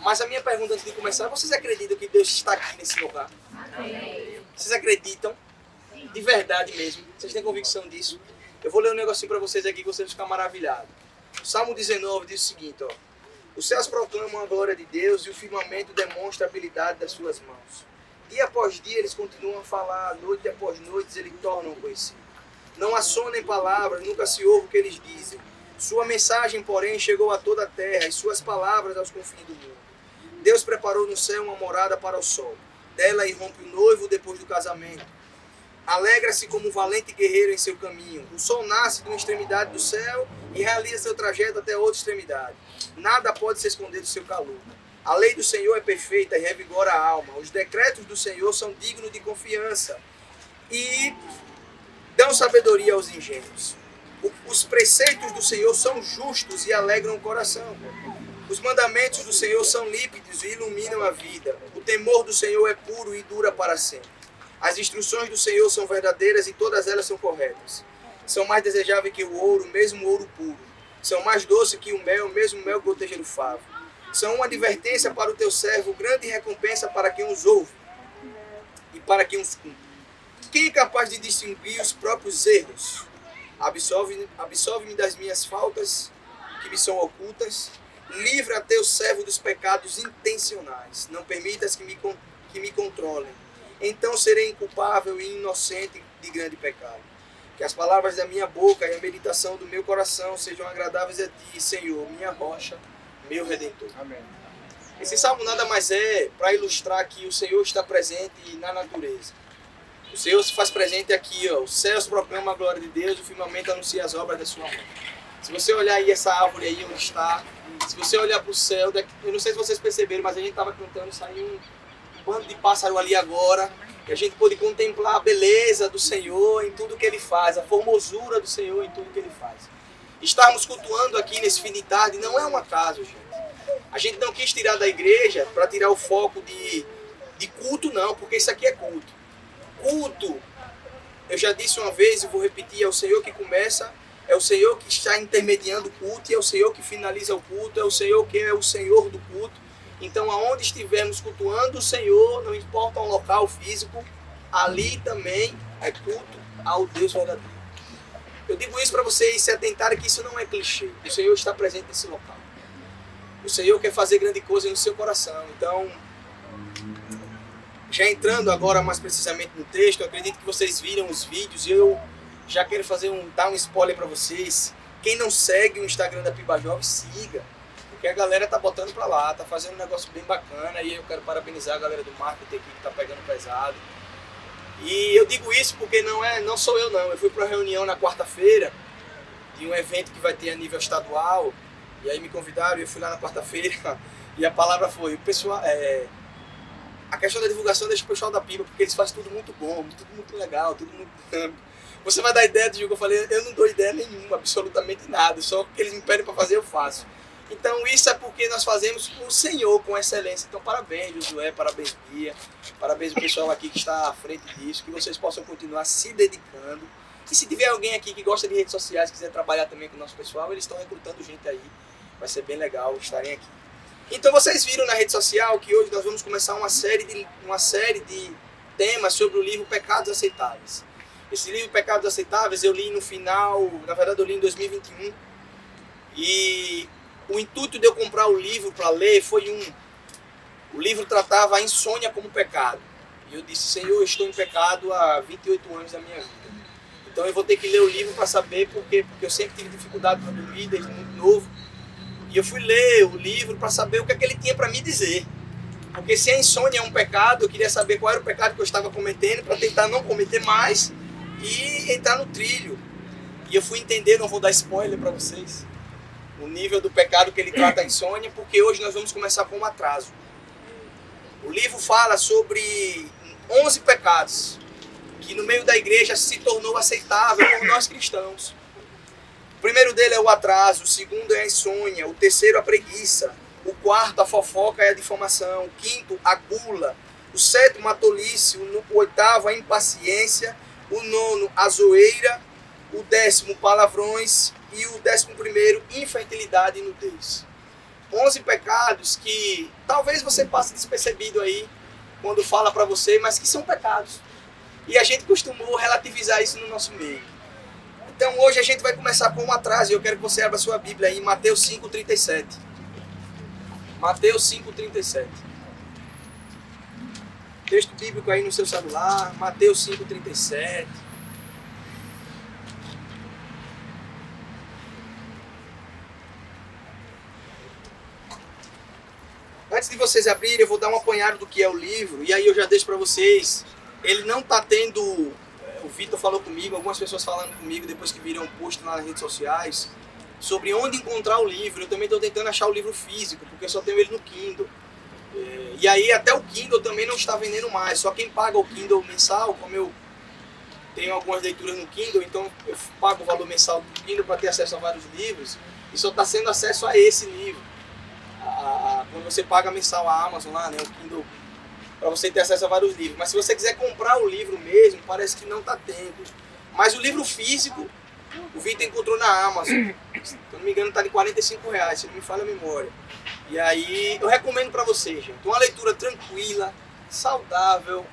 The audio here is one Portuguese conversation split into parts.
Mas a minha pergunta antes de começar, vocês acreditam que Deus está aqui nesse lugar? Amém. Vocês acreditam? De verdade mesmo? Vocês têm convicção disso? Eu vou ler um negocinho para vocês aqui que vocês vão ficar maravilhados. O Salmo 19 diz o seguinte, ó. Os céus proclamam a glória de Deus e o firmamento demonstra a habilidade das suas mãos. Dia após dia eles continuam a falar, noite após noite eles tornam conhecido. Não há som nem palavras, nunca se ouve o que eles dizem. Sua mensagem, porém, chegou a toda a terra e suas palavras aos confins do mundo. Deus preparou no céu uma morada para o sol. Dela irrompe o noivo depois do casamento. Alegra-se como um valente guerreiro em seu caminho. O sol nasce de uma extremidade do céu e realiza seu trajeto até a outra extremidade. Nada pode se esconder do seu calor. A lei do Senhor é perfeita e revigora a alma. Os decretos do Senhor são dignos de confiança e dão sabedoria aos ingênuos. Os preceitos do Senhor são justos e alegram o coração. Os mandamentos do Senhor são límpidos e iluminam a vida. O temor do Senhor é puro e dura para sempre. As instruções do Senhor são verdadeiras e todas elas são corretas. São mais desejáveis que o ouro, mesmo o ouro puro. São mais doces que o mel, mesmo o mel que goteja do favo. São uma advertência para o teu servo, grande recompensa para quem os ouve e para quem os cumpre. Quem é capaz de distinguir os próprios erros? Absolve-me das minhas faltas que me são ocultas. Livra teu servo dos pecados intencionais. Não permitas que me controlem. Então serei inculpável e inocente de grande pecado. Que as palavras da minha boca e a meditação do meu coração sejam agradáveis a ti, Senhor, minha rocha, meu Redentor. Amém. Esse salmo nada mais é para ilustrar que o Senhor está presente na natureza. O Senhor se faz presente aqui, ó. Os céus proclamam a glória de Deus, o firmamento anuncia as obras da sua mão. Se você olhar aí essa árvore aí onde está, se você olhar para o céu, eu não sei se vocês perceberam, mas a gente estava cantando, saiu um bando de pássaro ali agora, e a gente pôde contemplar a beleza do Senhor em tudo que Ele faz, a formosura do Senhor em tudo que Ele faz. Estarmos cultuando aqui nesse fim de tarde não é um acaso, gente. A gente não quis tirar da igreja para tirar o foco de culto, não, porque isso aqui é culto. Culto, eu já disse uma vez e vou repetir, é o Senhor que começa, é o Senhor que está intermediando o culto, e é o Senhor que finaliza o culto, é o Senhor que é o Senhor do culto. Então, aonde estivermos cultuando o Senhor, não importa um local físico, ali também é culto ao Deus verdadeiro. Eu digo isso para vocês se atentarem que isso não é clichê. O Senhor está presente nesse local. O Senhor quer fazer grande coisa no seu coração. Então, já entrando agora mais precisamente no texto, eu acredito que vocês viram os vídeos e eu já quero dar um spoiler para vocês. Quem não segue o Instagram da Piba Jovem, siga. Porque a galera tá botando para lá, tá fazendo um negócio bem bacana e eu quero parabenizar a galera do marketing aqui que tá pegando pesado. E eu digo isso porque não sou eu não. Eu fui para uma reunião na quarta-feira de um evento que vai ter a nível estadual. E aí me convidaram e eu fui lá na quarta-feira e a palavra foi, o pessoal, a questão da divulgação deixa o pessoal da Piba, porque eles fazem tudo muito bom, tudo muito legal, tudo muito dinâmico. Você vai dar ideia do jogo, eu falei, eu não dou ideia nenhuma, absolutamente nada, só o que eles me pedem para fazer eu faço. Então isso é porque nós fazemos o Senhor com excelência. Então parabéns Josué, parabéns Bia, parabéns o pessoal aqui que está à frente disso, que vocês possam continuar se dedicando. E se tiver alguém aqui que gosta de redes sociais, quiser trabalhar também com o nosso pessoal, eles estão recrutando gente aí, vai ser bem legal estarem aqui. Então vocês viram na rede social que hoje nós vamos começar uma série de temas sobre o livro Pecados Aceitáveis. Esse livro Pecados Aceitáveis eu li no final, na verdade eu li em 2021, e o intuito de eu comprar o livro para ler foi o livro tratava a insônia como pecado. E eu disse, Senhor, eu estou em pecado há 28 anos da minha vida. Então eu vou ter que ler o livro para saber por quê, porque eu sempre tive dificuldade para dormir desde muito novo. E eu fui ler o livro para saber o que é que ele tinha para me dizer. Porque se a insônia é um pecado, eu queria saber qual era o pecado que eu estava cometendo para tentar não cometer mais e entrar no trilho. E eu fui entender, não vou dar spoiler para vocês, o nível do pecado que ele trata a insônia, porque hoje nós vamos começar com um atraso. O livro fala sobre 11 pecados que no meio da igreja se tornou aceitável por nós cristãos. O primeiro dele é o atraso, o segundo é a insônia, o terceiro a preguiça, o quarto a fofoca e a difamação, o quinto a gula, o sétimo a tolice, o oitavo a impaciência, o nono a zoeira, o 10º palavrões e o 11º infantilidade e nudez. 11 pecados que talvez você passe despercebido aí quando fala para você, mas que são pecados. E a gente costumou relativizar isso no nosso meio. Então hoje a gente vai começar com um atraso e eu quero que você abra sua Bíblia aí em Mateus 5,37. Mateus 5,37. Texto bíblico aí no seu celular, Mateus 5,37. Antes de vocês abrirem, eu vou dar um apanhado do que é o livro, e aí eu já deixo para vocês. Ele não está tendo, o Vitor falou comigo, algumas pessoas falando comigo depois que viram um post lá nas redes sociais, sobre onde encontrar o livro. Eu também estou tentando achar o livro físico, porque eu só tenho ele no Kindle. E aí até o Kindle também não está vendendo mais, só quem paga o Kindle mensal, como eu tenho algumas leituras no Kindle, então eu pago o valor mensal do Kindle para ter acesso a vários livros, e só está sendo acesso a esse livro. Quando você paga mensal a Amazon lá, né, o Kindle, para você ter acesso a vários livros. Mas se você quiser comprar o livro mesmo, parece que não está tendo. Mas o livro físico, o Vitor encontrou na Amazon. Se eu não me engano, está de R$45, se não me falha a memória. E aí, eu recomendo para vocês, gente. Uma leitura tranquila, saudável,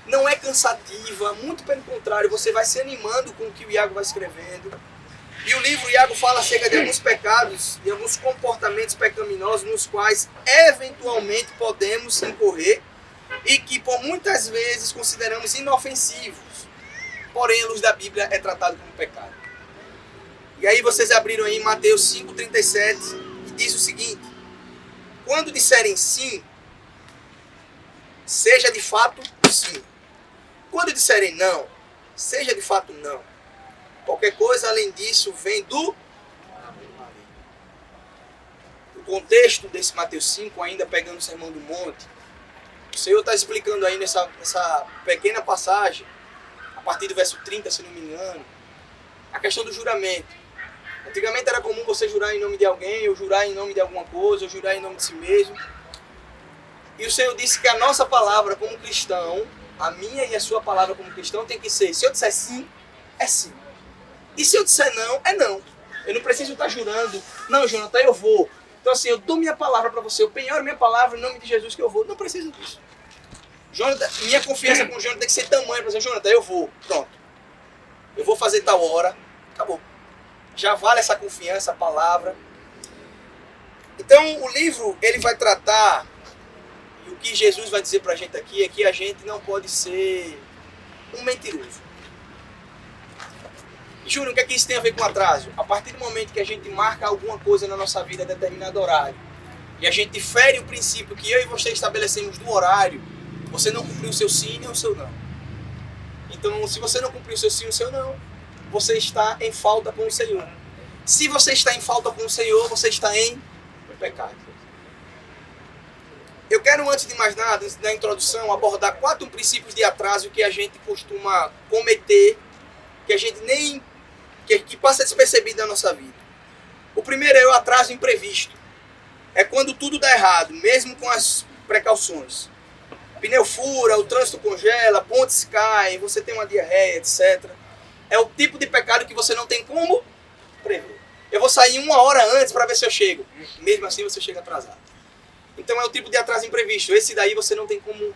não é cansativa, muito pelo contrário, você vai se animando com o que o Iago vai escrevendo. E o livro, Iago fala acerca de alguns pecados, de alguns comportamentos pecaminosos nos quais eventualmente podemos incorrer e que por muitas vezes consideramos inofensivos. Porém, a luz da Bíblia é tratado como pecado. E aí vocês abriram aí Mateus 5,37 e diz o seguinte: quando disserem sim, seja de fato sim. Quando disserem não, seja de fato não. Qualquer coisa além disso vem do... O contexto desse Mateus 5, ainda pegando o Sermão do Monte, o Senhor está explicando aí nessa pequena passagem, a partir do verso 30, se não me engano, a questão do juramento. Antigamente era comum você jurar em nome de alguém, ou jurar em nome de alguma coisa, ou jurar em nome de si mesmo. E o Senhor disse que a nossa palavra como cristão, a minha e a sua palavra como cristão, tem que ser: se eu disser sim, é sim. E se eu disser não, é não. Eu não preciso estar jurando: não, Jonathan, eu vou. Então assim, eu dou minha palavra para você, eu penhoro minha palavra em nome de Jesus que eu vou. Não preciso disso. Jonathan, minha confiança com o Jonathan tem que ser tamanha para dizer: Jonathan, eu vou. Pronto. Eu vou fazer tal hora. Acabou. Já vale essa confiança, a palavra. Então o livro, ele vai tratar, e o que Jesus vai dizer para a gente aqui é que a gente não pode ser um mentiroso. Júnior, o que é que isso tem a ver com atraso? A partir do momento que a gente marca alguma coisa na nossa vida a determinado horário, e a gente fere o princípio que eu e você estabelecemos do horário, você não cumpriu o seu sim nem o seu não. Então, se você não cumpriu o seu sim e o seu não, você está em falta com o Senhor. Se você está em falta com o Senhor, você está em pecado. Eu quero, antes de mais nada, antes da introdução, abordar 4 princípios de atraso que a gente costuma cometer, que a gente nem... que passa despercebido na nossa vida. O primeiro é o atraso imprevisto. É quando tudo dá errado, mesmo com as precauções. O pneu fura, o trânsito congela, pontes caem, você tem uma diarreia, etc. É o tipo de pecado que você não tem como prever. Eu vou sair 1 hora antes para ver se eu chego. Mesmo assim você chega atrasado. Então é o tipo de atraso imprevisto. Esse daí você não tem como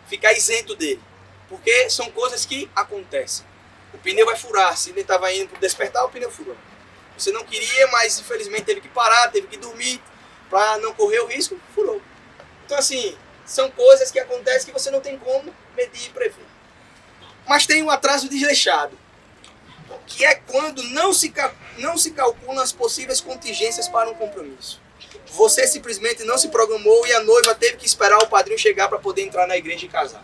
ficar isento dele. Porque são coisas que acontecem. O pneu vai furar. Se ele estava indo para despertar, o pneu furou. Você não queria, mas infelizmente teve que parar, teve que dormir para não correr o risco, furou. Então assim, são coisas que acontecem que você não tem como medir e prever. Mas tem um atraso desleixado, que é quando não se calculam as possíveis contingências para um compromisso. Você simplesmente não se programou e a noiva teve que esperar o padrinho chegar para poder entrar na igreja e casar.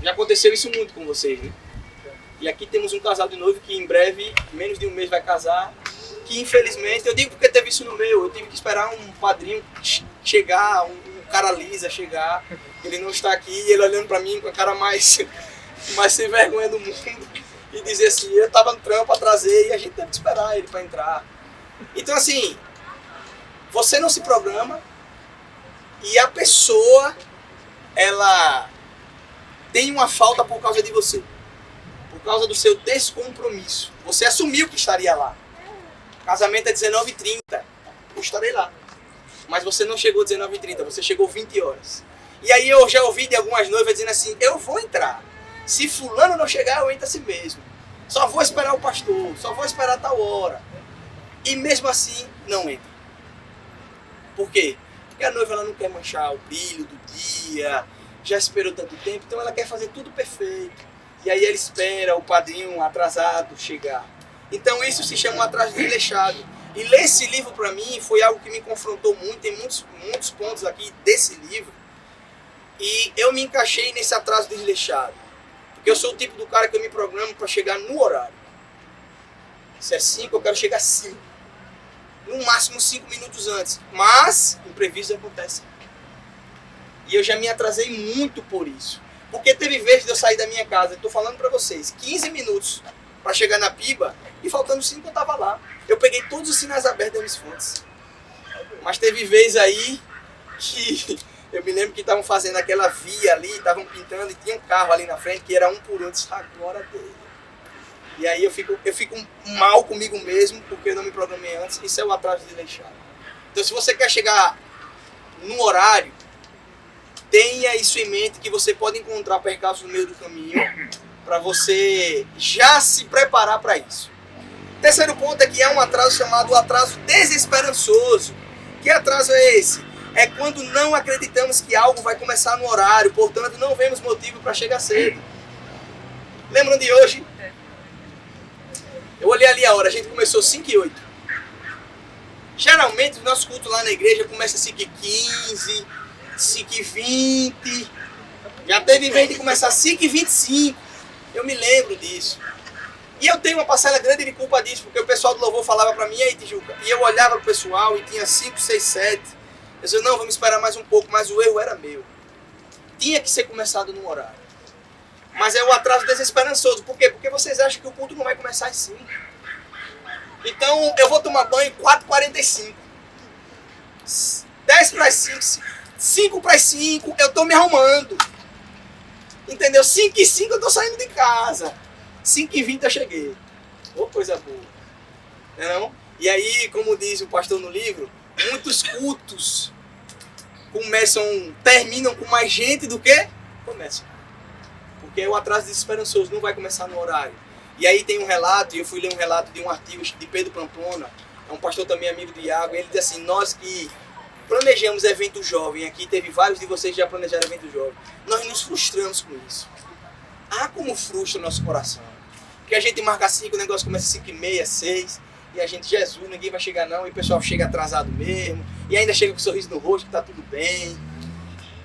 Já aconteceu isso muito com vocês, né? E aqui temos um casal de noivo que em breve, menos de um mês, vai casar. Que infelizmente, eu digo porque teve isso no meu, eu tive que esperar um padrinho chegar, um cara lisa chegar. Ele não está aqui, ele olhando para mim com a cara mais sem vergonha do mundo. E dizer assim, eu estava no trampo a trazer e a gente teve que esperar ele para entrar. Então assim, você não se programa e a pessoa, ela tem uma falta por causa de você. Por causa do seu descompromisso. Você assumiu que estaria lá. O casamento é 19h30. eu estarei lá. Mas você não chegou 19h30, você chegou 20 horas. E aí eu já ouvi de algumas noivas dizendo assim, eu vou entrar. Se fulano não chegar, eu entro assim mesmo. Só vou esperar o pastor, só vou esperar tal hora. E mesmo assim, não entra. Por quê? Porque a noiva ela não quer manchar o brilho do dia, já esperou tanto tempo, então ela quer fazer tudo perfeito. E aí ela espera o padrinho atrasado chegar. Então isso se chama um atraso desleixado. E ler esse livro para mim foi algo que me confrontou muito, tem muitos pontos aqui desse livro. E eu me encaixei nesse atraso desleixado. Porque eu sou o tipo do cara que eu me programo para chegar no horário. Se é 5, eu quero chegar 5. No máximo 5 minutos antes. Mas imprevistos acontecem. E eu já me atrasei muito por isso. Porque teve vezes de eu sair da minha casa, estou falando para vocês, 15 minutos para chegar na Piba, e faltando 5 eu estava lá. Eu peguei todos os sinais abertos das minhas fontes. Mas teve vezes aí que eu me lembro que estavam fazendo aquela via ali, estavam pintando e tinha um carro ali na frente que era 1 por 1. Eu disse, agora dele. E aí eu fico mal comigo mesmo porque eu não me programei antes. Isso é o atraso desleixado. Então se você quer chegar no horário, tenha isso em mente que você pode encontrar percalços no meio do caminho para você já se preparar para isso. Terceiro ponto é que há um atraso chamado atraso desesperançoso. Que atraso é esse? É quando não acreditamos que algo vai começar no horário, portanto não vemos motivo para chegar cedo. Lembram de hoje? Eu olhei ali a hora, a gente começou 5h08. Geralmente o nosso culto lá na igreja começa 5h15, 5h20. Já teve vez de começar 5h25. Eu me lembro disso. E eu tenho uma parcela grande de culpa disso, porque o pessoal do louvor falava pra mim, e aí Tijuca? E eu olhava pro pessoal e tinha 5, 6, 7. Eu dizia, não, vamos esperar mais um pouco, mas o erro era meu. Tinha que ser começado no horário. Mas é o atraso desesperançoso. Por quê? Porque vocês acham que o culto não vai começar às 5. Então eu vou tomar banho 4h45. 10 para as 5, 5 para as 5, eu tô me arrumando. Entendeu? 5h05 eu tô saindo de casa. 5h20 eu cheguei. Ô, coisa boa. Não? E aí, como diz o pastor no livro, muitos cultos terminam com mais gente do que começam. Porque o atraso desesperançoso não vai começar no horário. E aí tem um relato, e eu fui ler um relato de um artigo de Pedro Pamplona, é um pastor também amigo do Iago, e ele diz assim, nós que planejamos evento jovem, aqui teve vários de vocês que já planejaram evento jovem, nós nos frustramos com isso. Ah, como frustra o nosso coração. Porque a gente marca 5, o negócio começa 5h30, 6, e a gente, Jesus, ninguém vai chegar não, e o pessoal chega atrasado mesmo, e ainda chega com um sorriso no rosto, que tá tudo bem.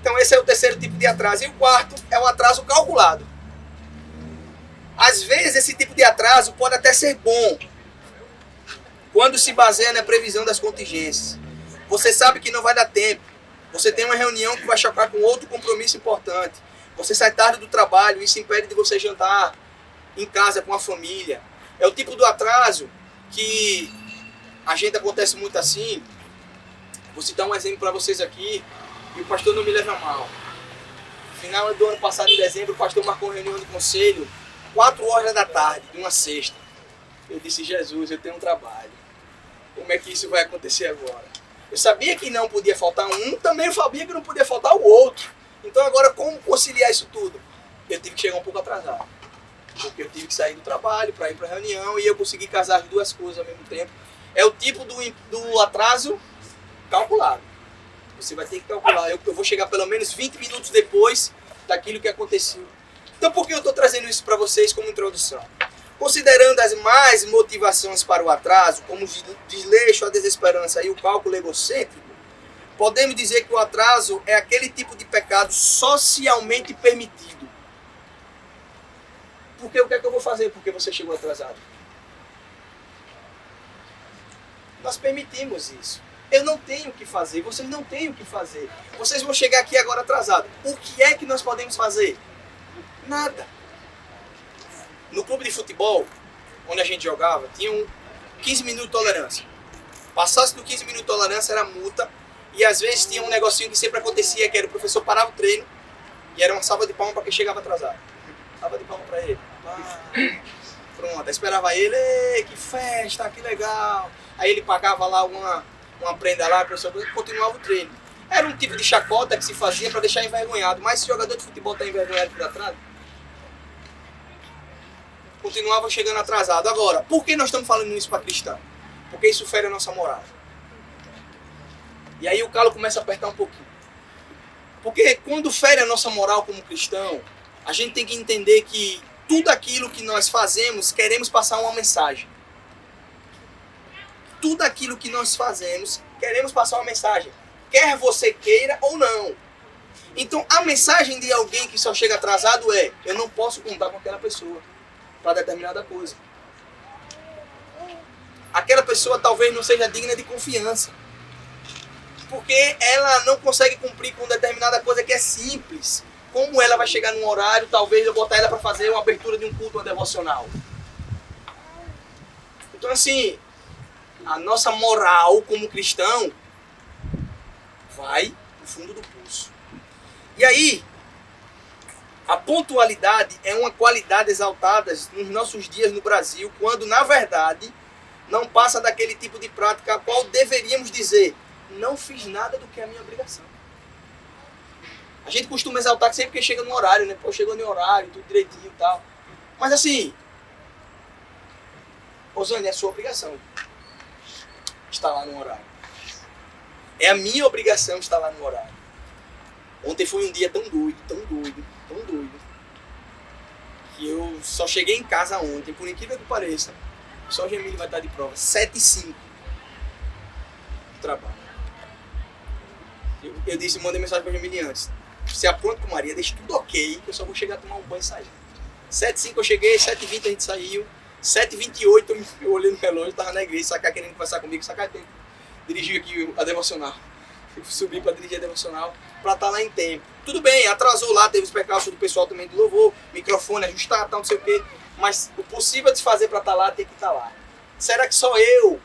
Então esse é o terceiro tipo de atraso. E o quarto é um atraso calculado. Às vezes esse tipo de atraso pode até ser bom, quando se baseia na previsão das contingências. Você sabe que não vai dar tempo. Você tem uma reunião que vai chocar com outro compromisso importante. Você sai tarde do trabalho, isso impede de você jantar em casa com a família. É o tipo do atraso que a gente acontece muito assim. Vou citar um exemplo para vocês aqui, e o pastor não me leva a mal. No final do ano passado, em dezembro, o pastor marcou uma reunião de conselho, 4h da tarde, de uma sexta. Eu disse, Jesus, eu tenho um trabalho. Como é que isso vai acontecer agora? Eu sabia que não podia faltar um, também eu sabia que não podia faltar o outro. Então agora, como conciliar isso tudo? Eu tive que chegar um pouco atrasado. Porque eu tive que sair do trabalho para ir para a reunião e eu consegui casar as duas coisas ao mesmo tempo. É o tipo do atraso calculado. Você vai ter que calcular. Eu vou chegar pelo menos 20 minutos depois daquilo que aconteceu. Então por que eu estou trazendo isso para vocês como introdução? Considerando as mais motivações para o atraso, como o desleixo, a desesperança e o cálculo egocêntrico, podemos dizer que o atraso é aquele tipo de pecado socialmente permitido. Porque o que é que eu vou fazer porque você chegou atrasado? Nós permitimos isso. Eu não tenho o que fazer, vocês não têm o que fazer. Vocês vão chegar aqui agora atrasados. O que é que nós podemos fazer? Nada. No clube de futebol, onde a gente jogava, tinha 15 minutos de tolerância. Passasse do 15 minutos de tolerância era multa. E às vezes tinha um negocinho que sempre acontecia, que era o professor parava o treino e era uma salva de palmas para quem chegava atrasado. Salva de palmas para ele. Pronto, aí esperava ele, que festa, que legal. Aí ele pagava lá uma prenda lá, a pessoa continuava o treino. Era um tipo de chacota que se fazia para deixar envergonhado. Mas se o jogador de futebol está envergonhado por atraso, continuava chegando atrasado. Agora, por que nós estamos falando isso para cristão? Porque isso fere a nossa moral. E aí o calo começa a apertar um pouquinho. Porque quando fere a nossa moral como cristão, a gente tem que entender que tudo aquilo que nós fazemos, queremos passar uma mensagem. Tudo aquilo que nós fazemos, queremos passar uma mensagem. Quer você queira ou não. Então a mensagem de alguém que só chega atrasado é: eu não posso contar com aquela pessoa para determinada coisa. Aquela pessoa talvez não seja digna de confiança. Porque ela não consegue cumprir com determinada coisa que é simples. Como ela vai chegar num horário, talvez eu botar ela para fazer uma abertura de um culto, uma devocional. Então assim, a nossa moral como cristão vai no fundo do pulso. E aí, a pontualidade é uma qualidade exaltada nos nossos dias no Brasil, quando na verdade não passa daquele tipo de prática a qual deveríamos dizer: não fiz nada do que é a minha obrigação. A gente costuma exaltar que sempre que chega no horário, né? Pô, chegou no horário, tudo direitinho e tal. Mas assim, Rosane, é a sua obrigação estar lá no horário. É a minha obrigação estar lá no horário. Ontem foi um dia tão doido, que eu só cheguei em casa ontem, por incrível que pareça, só o Gemini vai estar de prova, 7h05 do trabalho. Eu disse, mandei mensagem para o Gemini antes: se apronta com Maria, deixa tudo ok, que eu só vou chegar a tomar um banho e sair. 7h05 eu cheguei, 7h20 a gente saiu, 7h28 eu olhei no relógio, estava na igreja, Sakai querendo conversar comigo, Sakai tem que dirigir aqui a devocional. Eu subi para dirigir a devocional, para estar lá em tempo. Tudo bem, atrasou lá, teve os percalços do pessoal também do louvor, microfone, ajustar, tal, não sei o quê. Mas o possível de fazer para estar lá, tem que estar lá. Será que só eu?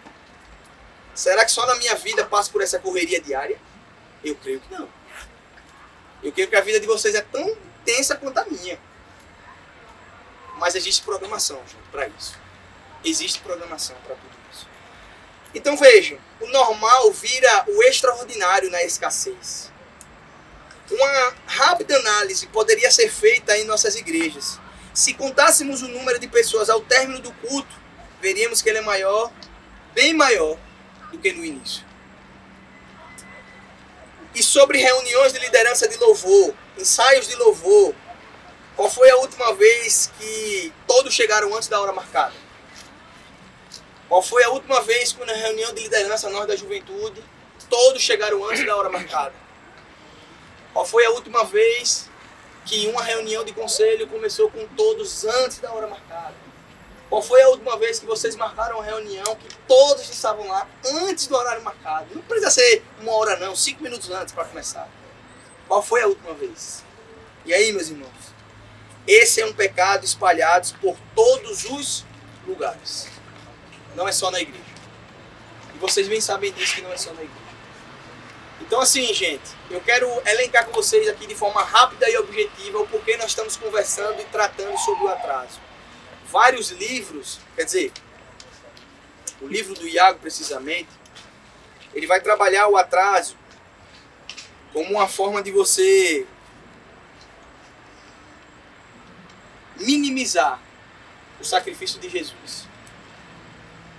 Será que só na minha vida passo por essa correria diária? Eu creio que não. Eu creio que a vida de vocês é tão intensa quanto a minha. Mas existe programação, gente, para isso. Existe programação para tudo isso. Então vejam, o normal vira o extraordinário na escassez. Uma rápida análise poderia ser feita em nossas igrejas. Se contássemos o número de pessoas ao término do culto, veríamos que ele é maior, bem maior do que no início. E sobre reuniões de liderança de louvor, ensaios de louvor, qual foi a última vez que todos chegaram antes da hora marcada? Qual foi a última vez que na reunião de liderança nós da juventude, todos chegaram antes da hora marcada? Qual foi a última vez que uma reunião de conselho começou com todos antes da hora marcada? Qual foi a última vez que vocês marcaram uma reunião que todos estavam lá antes do horário marcado? Não precisa ser 1 hora não, 5 minutos antes para começar. Qual foi a última vez? E aí, meus irmãos? Esse é um pecado espalhado por todos os lugares. Não é só na igreja. E vocês bem sabem disso, que não é só na igreja. Então assim, gente, eu quero elencar com vocês aqui de forma rápida e objetiva o porquê nós estamos conversando e tratando sobre o atraso. Vários livros, quer dizer, o livro do Iago precisamente, ele vai trabalhar o atraso como uma forma de você minimizar o sacrifício de Jesus.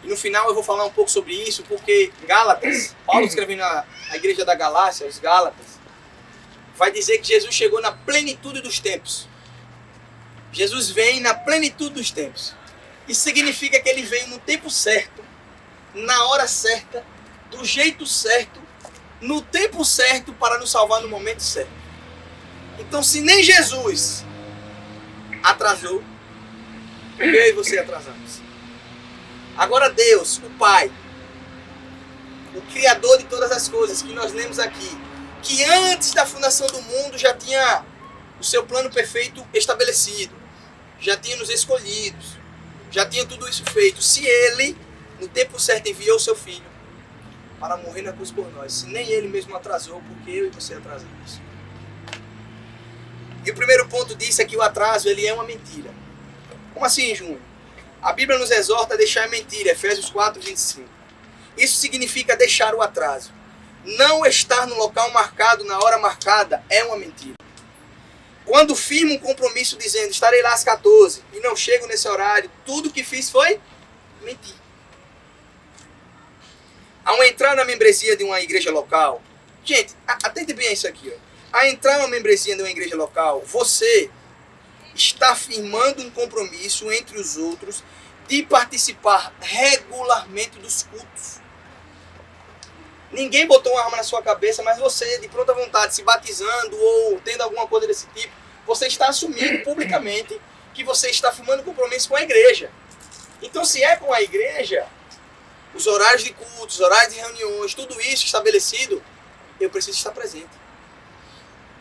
E no final eu vou falar um pouco sobre isso, porque Gálatas, Paulo escrevendo na igreja da Galácia, os Gálatas, vai dizer que Jesus chegou na plenitude dos tempos. Jesus vem na plenitude dos tempos. Isso significa que ele veio no tempo certo, na hora certa, do jeito certo, no tempo certo, para nos salvar no momento certo. Então, se nem Jesus atrasou, por que eu e você atrasamos? Agora Deus, o Pai, o Criador de todas as coisas que nós lemos aqui, que antes da fundação do mundo já tinha o seu plano perfeito estabelecido, já tinha nos escolhidos, já tinha tudo isso feito. Se Ele, no tempo certo, enviou o seu Filho para morrer na cruz por nós, se nem Ele mesmo atrasou, porque eu e você atrasamos. E o primeiro ponto disso é que o atraso ele é uma mentira. Como assim, Júnior? A Bíblia nos exorta a deixar a mentira, Efésios 4:25. Isso significa deixar o atraso. Não estar no local marcado, na hora marcada, é uma mentira. Quando firmo um compromisso dizendo estarei lá às 14 e não chego nesse horário, tudo que fiz foi mentir. Ao entrar na membresia de uma igreja local, gente, atente bem a isso aqui. Ó. Ao entrar na membresia de uma igreja local, você está firmando um compromisso entre os outros de participar regularmente dos cultos. Ninguém botou uma arma na sua cabeça, mas você, de pronta vontade, se batizando ou tendo alguma coisa desse tipo, você está assumindo publicamente que você está firmando compromisso com a igreja. Então, se é com a igreja, os horários de cultos, os horários de reuniões, tudo isso estabelecido, eu preciso estar presente.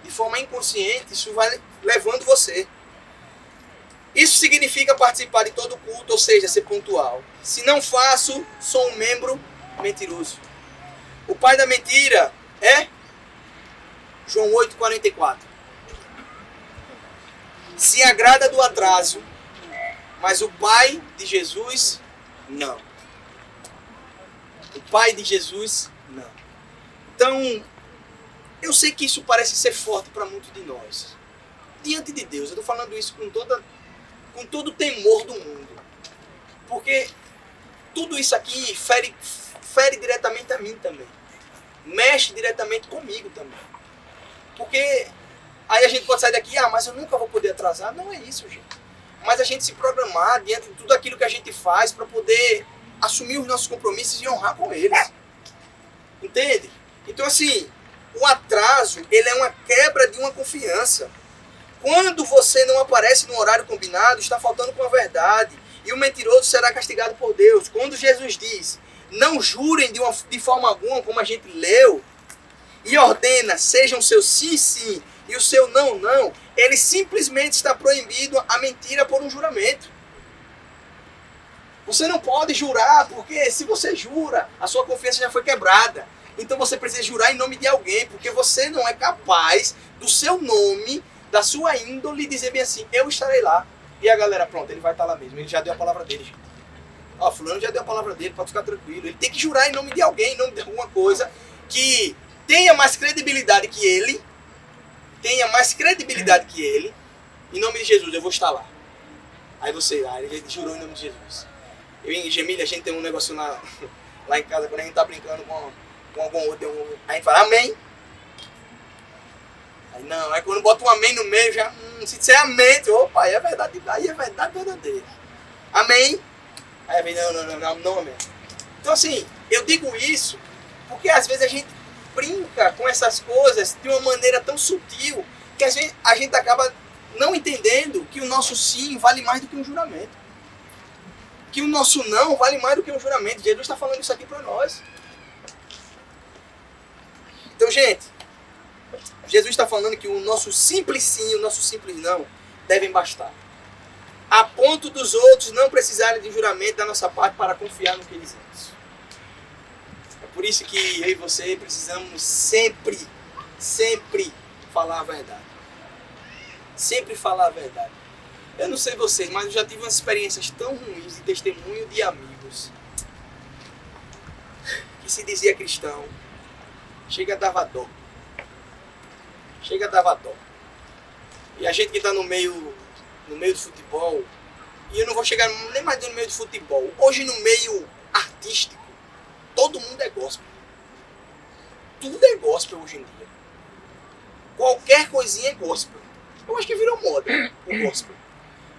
De forma inconsciente, isso vai levando você. Isso significa participar de todo culto, ou seja, ser pontual. Se não faço, sou um membro mentiroso. O pai da mentira é João 8,44. Se agrada do atraso, mas o pai de Jesus, não. O pai de Jesus, não. Então, eu sei que isso parece ser forte para muitos de nós. Diante de Deus, eu estou falando isso com todo o temor do mundo. Porque tudo isso aqui fere diretamente a mim também. Mexe diretamente comigo também. Porque aí a gente pode sair daqui, mas eu nunca vou poder atrasar. Não é isso, gente. Mas a gente se programar diante de tudo aquilo que a gente faz para poder assumir os nossos compromissos e honrar com eles. Entende? Então assim, o atraso, ele é uma quebra de uma confiança. Quando você não aparece no horário combinado, está faltando com a verdade. E o mentiroso será castigado por Deus. Quando Jesus diz, não jurem de forma alguma, como a gente leu, e ordena, sejam o seu sim, sim, e o seu não, não, ele simplesmente está proibido a mentira por um juramento. Você não pode jurar, porque se você jura, a sua confiança já foi quebrada. Então você precisa jurar em nome de alguém, porque você não é capaz do seu nome, da sua índole, dizer bem assim, eu estarei lá. E a galera, pronto, ele vai estar lá mesmo, ele já deu a palavra dele, gente. Ó, fulano já deu a palavra dele, pode ficar tranquilo. Ele tem que jurar em nome de alguém, em nome de alguma coisa que tenha mais credibilidade que ele, em nome de Jesus, eu vou estar lá. Aí você, ele jurou em nome de Jesus. Eu e Gemília, a gente tem um negócio lá em casa, quando a gente tá brincando com algum outro, a gente fala, amém. Aí não, aí quando bota um amém no meio, já, se disser amém, opa, aí é verdade verdadeira. Amém. Aí vem, não, amém. Então assim, eu digo isso porque às vezes a gente brinca com essas coisas de uma maneira tão sutil que às vezes a gente acaba não entendendo que o nosso sim vale mais do que um juramento. Que o nosso não vale mais do que um juramento. Jesus está falando isso aqui para nós. Então, gente, Jesus está falando que o nosso simples sim e o nosso simples não devem bastar. A ponto dos outros não precisarem de juramento da nossa parte para confiar no que dizemos. É por isso que eu e você precisamos sempre falar a verdade. Sempre falar a verdade. Eu não sei vocês, mas eu já tive umas experiências tão ruins de testemunho de amigos que se dizia cristão. Chega dava dó. E a gente que está no meio do futebol, e eu não vou chegar nem mais no meio do futebol, hoje no meio artístico, todo mundo é gospel. Tudo é gospel hoje em dia. Qualquer coisinha é gospel. Eu acho que virou moda o gospel.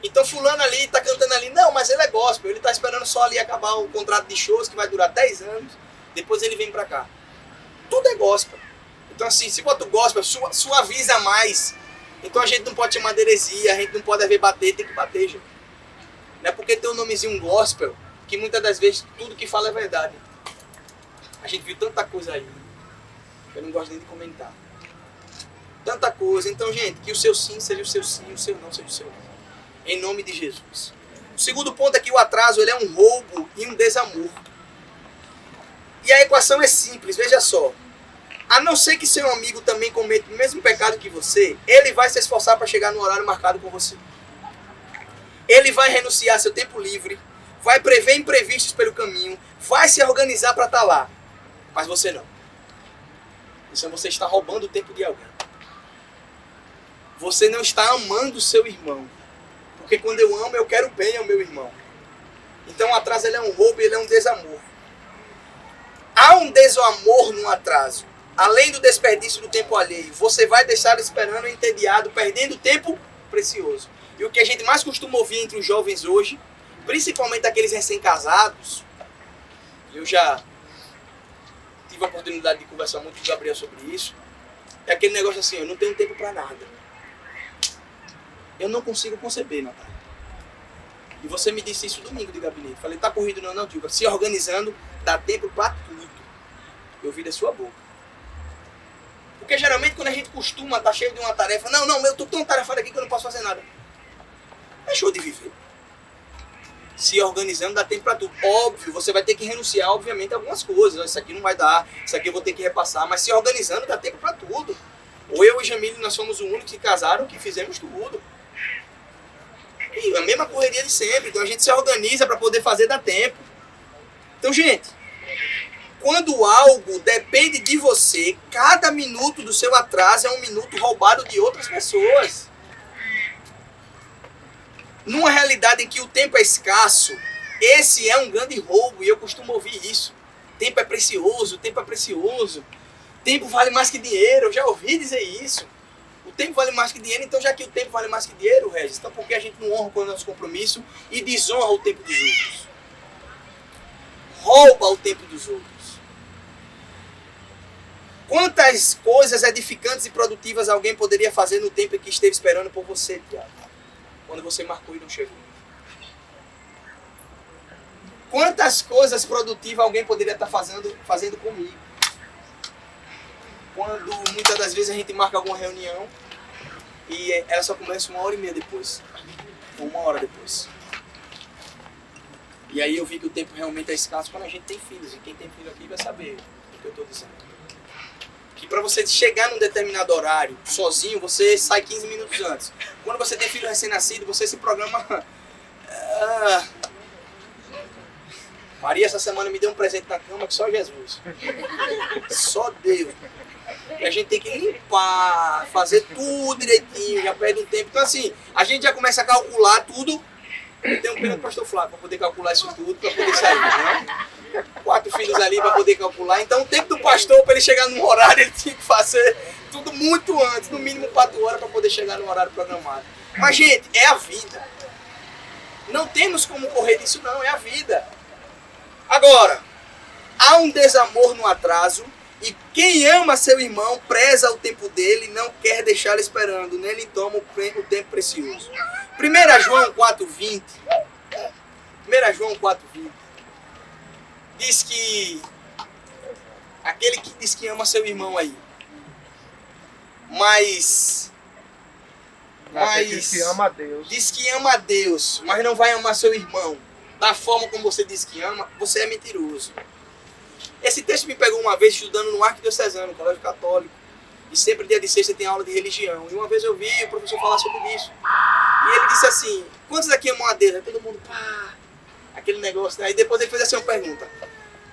Então fulano ali está cantando ali, não, mas ele é gospel, ele está esperando só ali acabar o contrato de shows que vai durar 10 anos, depois ele vem para cá. Tudo é gospel. Então assim, se bota o gospel, suaviza mais. Então a gente não pode chamar de heresia, a gente não pode haver bater, tem que bater, gente. Não é porque tem um nomezinho gospel que muitas das vezes tudo que fala é verdade. A gente viu tanta coisa aí, eu não gosto nem de comentar. Tanta coisa. Então, gente, que o seu sim seja o seu sim, o seu não seja o seu não. Em nome de Jesus. O segundo ponto é que o atraso ele é um roubo e um desamor. E a equação é simples, veja só. A não ser que seu amigo também cometa o mesmo pecado que você, ele vai se esforçar para chegar no horário marcado com você. Ele vai renunciar seu tempo livre, vai prever imprevistos pelo caminho, vai se organizar para estar lá. Mas você não. Então você está roubando o tempo de alguém. Você não está amando o seu irmão. Porque quando eu amo, eu quero bem ao meu irmão. Então o atraso ele é um roubo, ele é um desamor. Há um desamor no atraso. Além do desperdício do tempo alheio, você vai deixar esperando entediado, perdendo tempo precioso. E o que a gente mais costuma ouvir entre os jovens hoje, principalmente aqueles recém-casados, eu já tive a oportunidade de conversar muito com o Gabriel sobre isso, é aquele negócio assim, eu não tenho tempo para nada. Eu não consigo conceber, Natália. E você me disse isso domingo de gabinete. Falei, tá corrido não, Dilma. Se organizando, dá tempo para tudo. Eu vi da sua boca. Porque geralmente quando a gente costuma estar cheio de uma tarefa, não, eu tô tão tarefado aqui que eu não posso fazer nada. Deixou de viver. Se organizando dá tempo para tudo. Óbvio, você vai ter que renunciar, obviamente, a algumas coisas. Isso aqui não vai dar, isso aqui eu vou ter que repassar. Mas se organizando dá tempo para tudo. Ou eu e Jamile, nós fomos os únicos que casaram que fizemos tudo. E a mesma correria de sempre. Então a gente se organiza para poder fazer dá tempo. Então, gente, quando algo depende de você, cada minuto do seu atraso é um minuto roubado de outras pessoas. Numa realidade em que o tempo é escasso, esse é um grande roubo, e eu costumo ouvir isso. Tempo é precioso, tempo é precioso. Tempo vale mais que dinheiro, eu já ouvi dizer isso. O tempo vale mais que dinheiro, então já que o tempo vale mais que dinheiro, Regis, então por que a gente não honra com o nosso compromisso e desonra o tempo dos outros? Rouba o tempo dos outros. Quantas coisas edificantes e produtivas alguém poderia fazer no tempo em que esteve esperando por você, Tiago? Quando você marcou e não chegou. Quantas coisas produtivas alguém poderia estar fazendo comigo? Quando muitas das vezes a gente marca alguma reunião e ela só começa 1h30 depois. Ou 1 hora depois. E aí eu vi que o tempo realmente é escasso quando a gente tem filhos. E quem tem filho aqui vai saber o que eu estou dizendo. Que para você chegar num determinado horário sozinho, você sai 15 minutos antes. Quando você tem filho recém-nascido, você se programa... Maria essa semana me deu um presente na cama que só Jesus. Só Deus. E a gente tem que limpar, fazer tudo direitinho, já perde um tempo. Então assim, a gente já começa a calcular tudo. Eu tenho pena do pastor Flávio para poder calcular isso tudo, para poder sair, né? 4 filhos ali para poder calcular. Então o tempo do pastor, para ele chegar num horário, ele tinha que fazer tudo muito antes, no mínimo 4 horas para poder chegar no horário programado. Mas gente, é a vida. Não temos como correr disso não, é a vida. Agora, há um desamor no atraso e quem ama seu irmão preza o tempo dele e não quer deixá-lo esperando. Nele toma o tempo precioso. 1 João 4,20 1 João 4,20 diz que aquele que diz que ama seu irmão aí, mas diz que ama a Deus. Diz que ama a Deus, mas não vai amar seu irmão da forma como você diz que ama, você é mentiroso. Esse texto me pegou uma vez estudando no Arquidiocesano, no Colégio Católico. E sempre dia de sexta tem aula de religião. E uma vez eu vi o professor falar sobre isso. E ele disse assim, quantos aqui amam a Deus? Aí todo mundo, pá, aquele negócio. Né? Aí depois ele fez assim uma pergunta.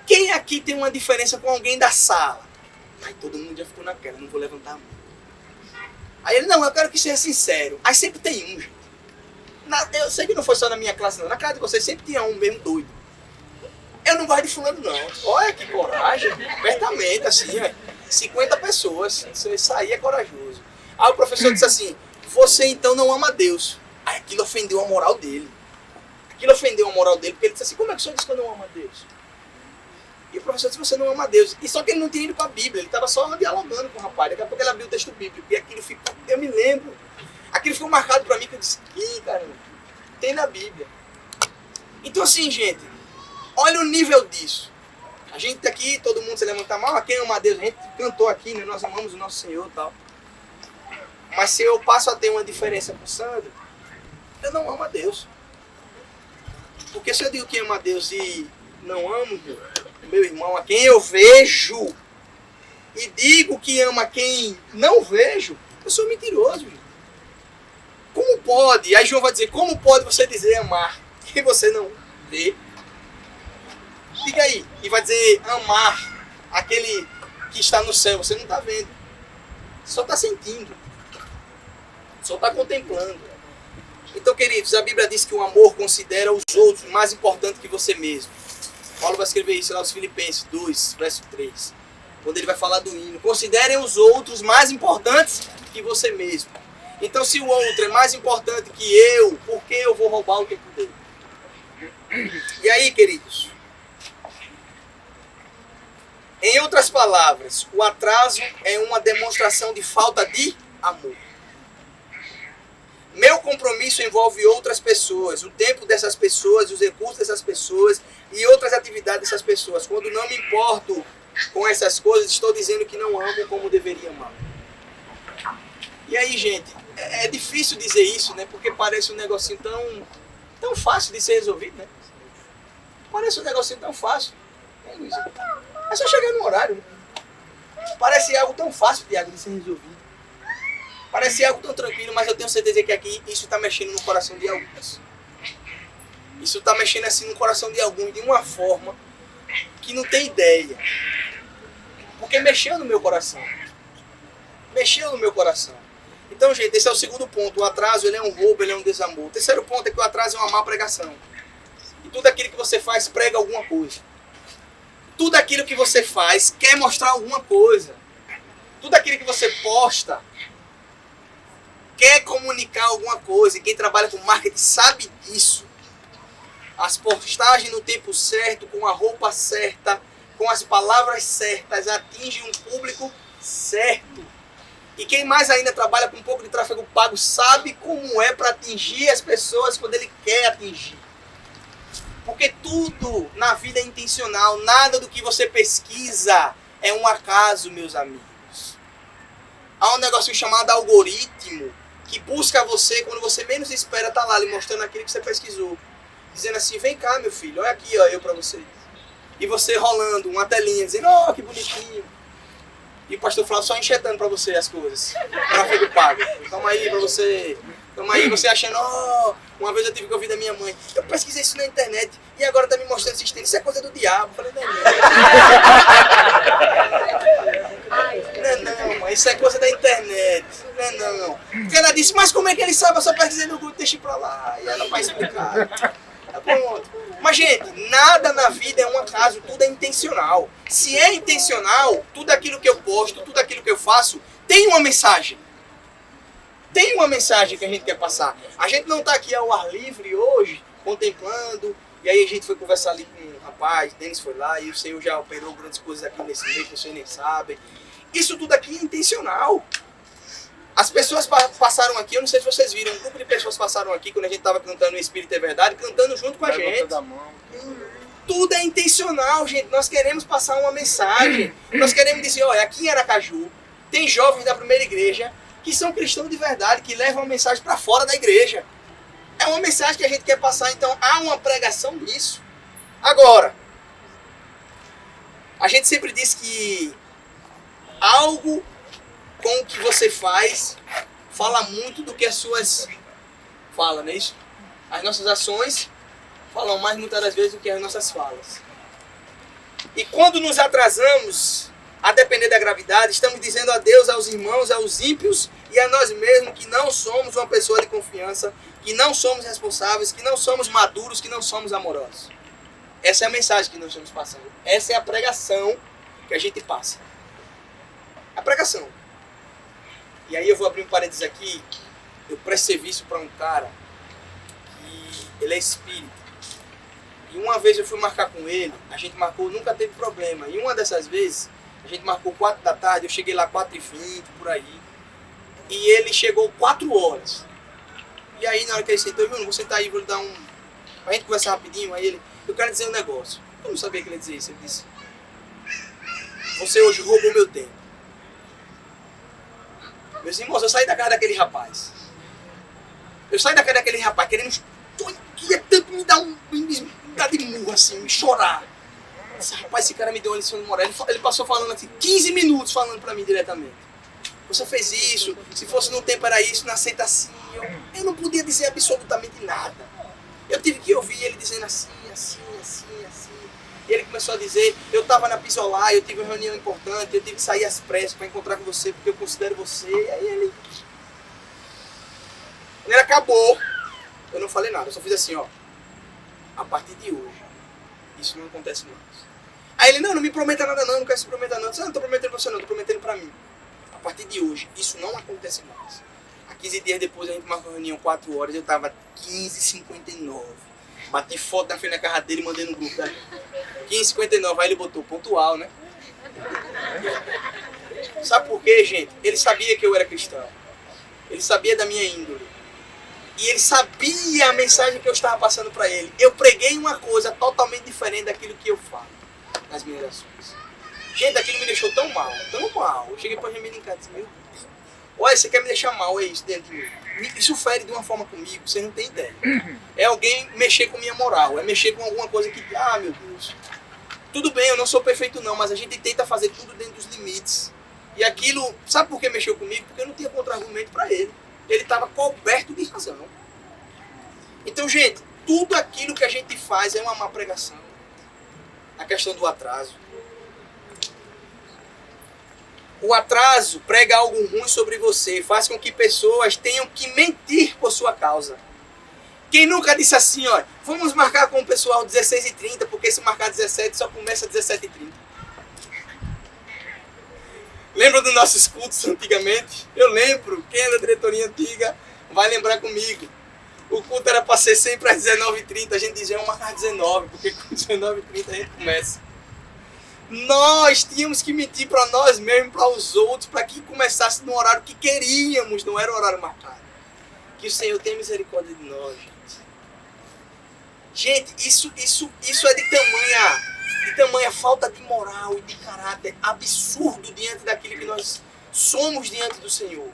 Quem aqui tem uma diferença com alguém da sala? Aí todo mundo já ficou naquela, não vou levantar a mão. Aí ele, não, eu quero que seja sincero. Aí sempre tem um, gente. Eu sei que não foi só na minha classe não. Na classe de vocês sempre tinha um mesmo doido. Eu não gosto de fulano não. Olha que coragem. Abertamente, assim, 50 pessoas. Isso aí é corajoso. Aí o professor disse assim, você então não ama Deus. Aí aquilo ofendeu a moral dele. Aquilo ofendeu a moral dele, porque ele disse assim, como é que o senhor disse que eu não amo a Deus? E o professor disse, você não ama a Deus. E só que ele não tinha ido para a Bíblia, ele estava só dialogando com o rapaz. Daqui a pouco ele abriu o texto bíblico. E aquilo ficou, eu me lembro. Aquilo ficou marcado para mim, que eu disse, ih, caramba, tem na Bíblia. Então assim, gente, olha o nível disso. A gente tá aqui, todo mundo se levanta mal, quem ama a Deus? A gente cantou aqui, né? Nós amamos o nosso Senhor e tal. Mas se eu passo a ter uma diferença com o Sandro, eu não amo a Deus. Porque se eu digo que amo a Deus e não amo o meu irmão, a quem eu vejo, e digo que amo a quem não vejo, eu sou mentiroso, gente. Como pode? Aí João vai dizer, como pode você dizer amar quem você não vê. Diga aí. E vai dizer amar aquele que está no céu. Você não está vendo. Só está sentindo. Só está contemplando. Então, queridos, a Bíblia diz que o amor considera os outros mais importante que você mesmo. Paulo vai escrever isso lá aos Filipenses 2, verso 3. Quando ele vai falar do hino. Considerem os outros mais importantes que você mesmo. Então, se o outro é mais importante que eu, por que eu vou roubar o tempo dele? E aí, queridos? Em outras palavras, o atraso é uma demonstração de falta de amor. Meu compromisso envolve outras pessoas, o tempo dessas pessoas, os recursos dessas pessoas e outras atividades dessas pessoas. Quando não me importo com essas coisas, estou dizendo que não amo como deveria amar. E aí, gente, é difícil dizer isso, né? Porque parece um negocinho tão fácil de ser resolvido, né? Parece um negocinho tão fácil. É, Luísa? É só chegar no horário, né? Parece algo tão fácil, Tiago, de ser resolvido. Parece algo tão tranquilo, mas eu tenho certeza que aqui isso está mexendo no coração de alguns. Isso está mexendo assim no coração de alguns de uma forma que não tem ideia. Porque mexeu no meu coração. Mexeu no meu coração. Então, gente, esse é o segundo ponto. O atraso, ele é um roubo, ele é um desamor. O terceiro ponto é que o atraso é uma má pregação. E tudo aquilo que você faz prega alguma coisa. Tudo aquilo que você faz quer mostrar alguma coisa. Tudo aquilo que você posta quer comunicar alguma coisa. E quem trabalha com marketing sabe disso. As postagens no tempo certo, com a roupa certa, com as palavras certas, atingem um público certo. E quem mais ainda trabalha com um pouco de tráfego pago sabe como é para atingir as pessoas quando ele quer atingir. Porque tudo na vida é intencional. Nada do que você pesquisa é um acaso, meus amigos. Há um negocinho chamado algoritmo que busca você quando você menos espera, tá lá lhe mostrando aquilo que você pesquisou. Dizendo assim, vem cá, meu filho, olha aqui, ó, eu pra você. E você rolando uma telinha, dizendo, ó, que bonitinho. E o pastor Flávio só enxetando pra você as coisas. Tráfego pago. Toma aí pra você. Toma aí, você achando, ó, uma vez eu tive que ouvir da minha mãe. Eu pesquisei isso na internet e agora tá me mostrando esses tênis. Isso é coisa do diabo. Eu falei, não, mãe, isso é coisa da internet. Não. Porque ela disse, mas como é que ele sabe? Eu só pesquisei no Google, deixei pra lá. E ela vai explicar. Tá pronto. Mas, gente, nada na vida é um acaso, tudo é intencional. Se é intencional, tudo aquilo que eu posto, tudo aquilo que eu faço, tem uma mensagem. Tem uma mensagem que a gente quer passar. A gente não está aqui ao ar livre hoje, contemplando, e aí a gente foi conversar ali com um rapaz, Denis foi lá, e o Senhor já operou grandes coisas aqui nesse meio que vocês nem sabem. Isso tudo aqui é intencional. As pessoas passaram aqui, eu não sei se vocês viram, um grupo de pessoas passaram aqui quando a gente estava cantando O Espírito é Verdade, cantando junto com a gente. Tudo é intencional, gente. Nós queremos passar uma mensagem. Nós queremos dizer, olha, aqui em Aracaju tem jovens da primeira igreja que são cristãos de verdade, que levam a mensagem para fora da igreja. É uma mensagem que a gente quer passar, então há uma pregação disso. Agora, a gente sempre diz que algo com o que você faz fala muito do que as suas falam, não é isso? As nossas ações falam mais muitas das vezes do que as nossas falas. E quando nos atrasamos, a depender da gravidade, estamos dizendo adeus aos irmãos, aos ímpios e a nós mesmos que não somos uma pessoa de confiança, que não somos responsáveis, que não somos maduros, que não somos amorosos. Essa é a mensagem que nós estamos passando. Essa é a pregação que a gente passa. A pregação. E aí eu vou abrir um parênteses aqui. Eu presto serviço para um cara que ele é espírita. E uma vez eu fui marcar com ele, a gente marcou, nunca teve problema. E uma dessas vezes, a gente marcou 4 da tarde, eu cheguei lá 4h20, por aí. E ele chegou 4 horas. E aí na hora que ele sentou, Júnior, você tá aí, vou lhe dar um... Pra gente conversar rapidinho, aí ele, eu quero dizer um negócio. Eu não sabia que ele ia dizer isso, ele disse, você hoje roubou meu tempo. Meus irmãos, eu saí da casa daquele rapaz. Eu saí da casa daquele rapaz querendo... Queria tanto me dar me dar de murro assim, me chorar. Rapaz, esse cara me deu uma lição de moral. Ele passou falando assim, 15 minutos falando pra mim diretamente. Você fez isso, se fosse no tempo era isso, não aceita assim. Eu não podia dizer absolutamente nada. Eu tive que ouvir ele dizendo assim, E ele começou a dizer, eu estava na Pisolar, eu tive uma reunião importante, eu tive que sair às pressas para encontrar com você, porque eu considero você. E aí ele acabou. Eu não falei nada, eu só fiz assim, ó. A partir de hoje, isso não acontece mais. Aí ele, não me prometa nada não quero se prometer não. Eu disse, não estou prometendo para você não, estou prometendo para mim. A partir de hoje, isso não acontece mais. 15 dias depois a gente marcou uma reunião 4 horas, eu tava 15h59. Bati foto na frente da casa dele e mandei no grupo. 15h59, aí ele botou pontual, né? Sabe por quê, gente? Ele sabia que eu era cristão. Ele sabia da minha índole. E ele sabia a mensagem que eu estava passando para ele. Eu preguei uma coisa totalmente diferente daquilo que eu falo nas minhas ações. Gente, aquilo me deixou tão mal, tão mal. Eu cheguei para ele em casa e disse, meu Deus, olha, você quer me deixar mal, é isso dentro de mim. Isso fere de uma forma comigo, você não tem ideia. É alguém mexer com minha moral, é mexer com alguma coisa que, meu Deus. Tudo bem, eu não sou perfeito não, mas a gente tenta fazer tudo dentro dos limites. E aquilo, sabe por que mexeu comigo? Porque eu não tinha contra-argumento para ele. Ele estava coberto de razão. Então, gente, tudo aquilo que a gente faz é uma má pregação. A questão do atraso. O atraso prega algo ruim sobre você, faz com que pessoas tenham que mentir por sua causa. Quem nunca disse assim, ó, vamos marcar com o pessoal 16h30, porque se marcar 17 só começa 17h30. Lembra dos nossos cultos antigamente? Eu lembro, quem é da diretoria antiga vai lembrar comigo. O culto era para ser sempre às 19h30, a gente dizia, vamos marcar 19, porque com 19h30 a gente começa. Nós tínhamos que mentir para nós mesmos, para os outros, para que começasse no horário que queríamos, não era o horário marcado. Que o Senhor tenha misericórdia de nós, gente. Gente, isso é de tamanha falta de moral e de caráter absurdo diante daquilo que nós somos diante do Senhor.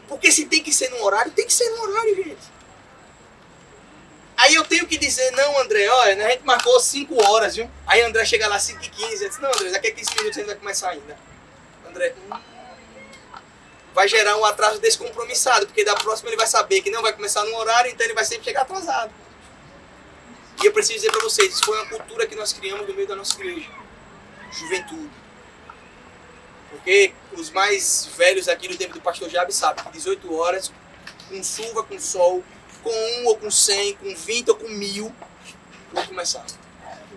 Porque se tem que ser no horário, tem que ser no horário, gente. Aí eu tenho que dizer, não, André, olha, a gente marcou 5 horas, viu? Aí André chega lá 5h15, eu disse, não, André, daqui a 15 minutos a gente vai começar ainda. André, vai gerar um atraso descompromissado, porque da próxima ele vai saber que não vai começar no horário, então ele vai sempre chegar atrasado. E eu preciso dizer para vocês, isso foi uma cultura que nós criamos no meio da nossa igreja. Juventude. Porque os mais velhos aqui no tempo do pastor Jabe sabem que 18 horas, com chuva, com sol, com 1 ou com 100, com 20 ou com 1000, vou começar.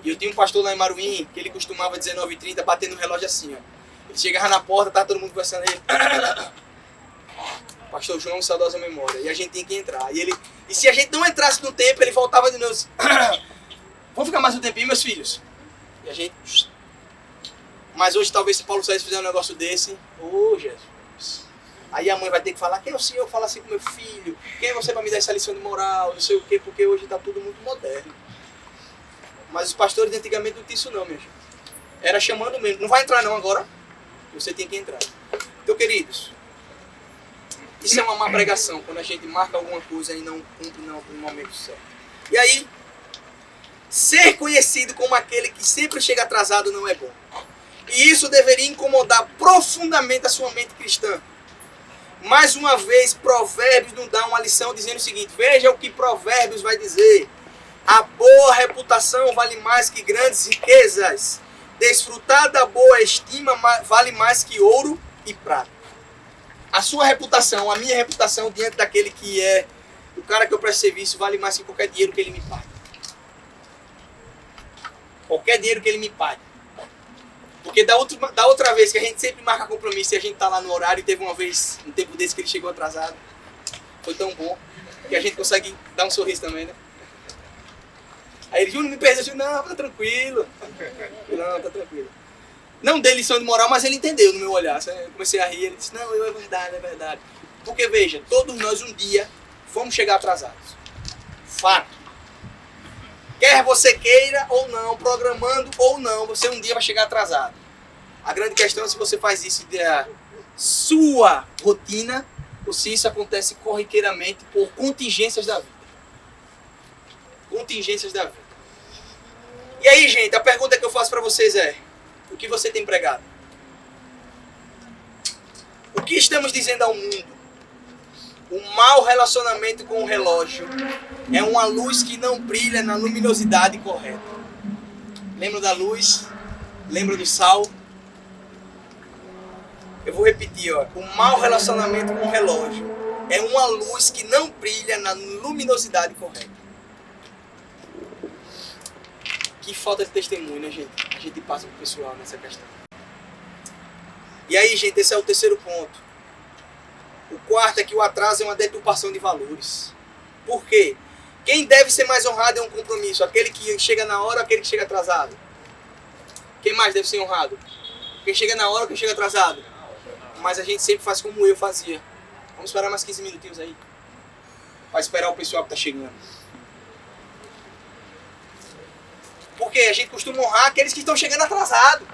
E eu tinha um pastor lá em Maruim, que ele costumava 19h30 bater no relógio assim, ó. Ele chegava na porta, tava todo mundo conversando, ele... Pastor João, saudosa memória. E a gente tinha que entrar. E se a gente não entrasse no tempo, ele voltava de novo assim... Vamos ficar mais um tempinho, meus filhos? E a gente... Mas hoje, talvez, se Paulo Sérgio fizer um negócio desse... Ô, Jesus... Aí a mãe vai ter que falar, quem é o senhor? Fala assim com meu filho. Quem é você para me dar essa lição de moral? Não sei o quê, porque hoje está tudo muito moderno. Mas os pastores de antigamente não tinham isso não, minha gente. Era chamando mesmo. Não vai entrar não agora. Você tem que entrar. Então, queridos, isso é uma má pregação, quando a gente marca alguma coisa e não cumpre no momento certo. E aí, ser conhecido como aquele que sempre chega atrasado não é bom. E isso deveria incomodar profundamente a sua mente cristã. Mais uma vez, Provérbios nos dá uma lição dizendo o seguinte, veja o que Provérbios vai dizer. A boa reputação vale mais que grandes riquezas. Desfrutar da boa estima vale mais que ouro e prata. A sua reputação, a minha reputação diante daquele que é o cara que eu presto serviço vale mais que qualquer dinheiro que ele me pague. Qualquer dinheiro que ele me pague. Porque da outra vez que a gente sempre marca compromisso e a gente tá lá no horário, e teve uma vez, um tempo desse que ele chegou atrasado. Foi tão bom que a gente consegue dar um sorriso também, né? Aí ele, Júnior, me perdoa. Eu disse, não, tá tranquilo. Não, tá tranquilo. Não dei lição de moral, mas ele entendeu no meu olhar. Eu comecei a rir, ele disse, não, é verdade, é verdade. Porque veja, todos nós um dia vamos chegar atrasados. Fato. Quer você queira ou não, programando ou não, você um dia vai chegar atrasado. A grande questão é se você faz isso da sua rotina ou se isso acontece corriqueiramente por contingências da vida. Contingências da vida. E aí, gente, a pergunta que eu faço para vocês é, o que você tem pregado? O que estamos dizendo ao mundo? O mau relacionamento com o relógio é uma luz que não brilha na luminosidade correta. Lembra da luz? Lembra do sal? Eu vou repetir, ó. O mau relacionamento com o relógio é uma luz que não brilha na luminosidade correta. Que falta de testemunho, né, gente? A gente passa pro pessoal nessa questão. E aí, gente, esse é o terceiro ponto. O quarto é que o atraso é uma deturpação de valores. Por quê? Quem deve ser mais honrado é um compromisso. Aquele que chega na hora ou aquele que chega atrasado? Quem mais deve ser honrado? Quem chega na hora ou quem chega atrasado? Mas a gente sempre faz como eu fazia. Vamos esperar mais 15 minutinhos aí. Para esperar o pessoal que está chegando. Porque a gente costuma honrar aqueles que estão chegando atrasados.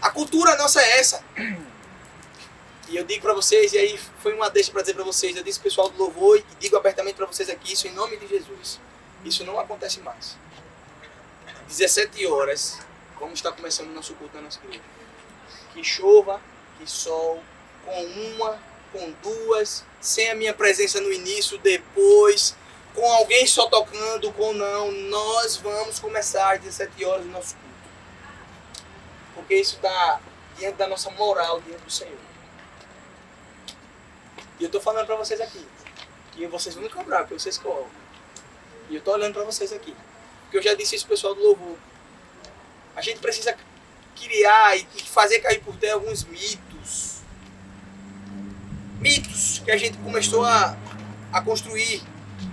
A cultura nossa é essa. E eu digo para vocês, e aí foi uma deixa para dizer para vocês, eu disse pessoal do louvor e digo abertamente para vocês aqui, isso em nome de Jesus. Isso não acontece mais. 17 horas, vamos estar começando o nosso culto na nossa igreja. Que chova, que sol, com uma, com duas, sem a minha presença no início, depois, com alguém só tocando, com não, nós vamos começar às 17 horas o nosso culto. Porque isso está diante da nossa moral, diante do Senhor. E eu estou falando para vocês aqui. E vocês vão me cobrar, porque vocês colocam. E eu estou olhando para vocês aqui. Porque eu já disse isso pro pessoal do louvor. A gente precisa criar e fazer cair por terra alguns mitos. Mitos que a gente começou a construir.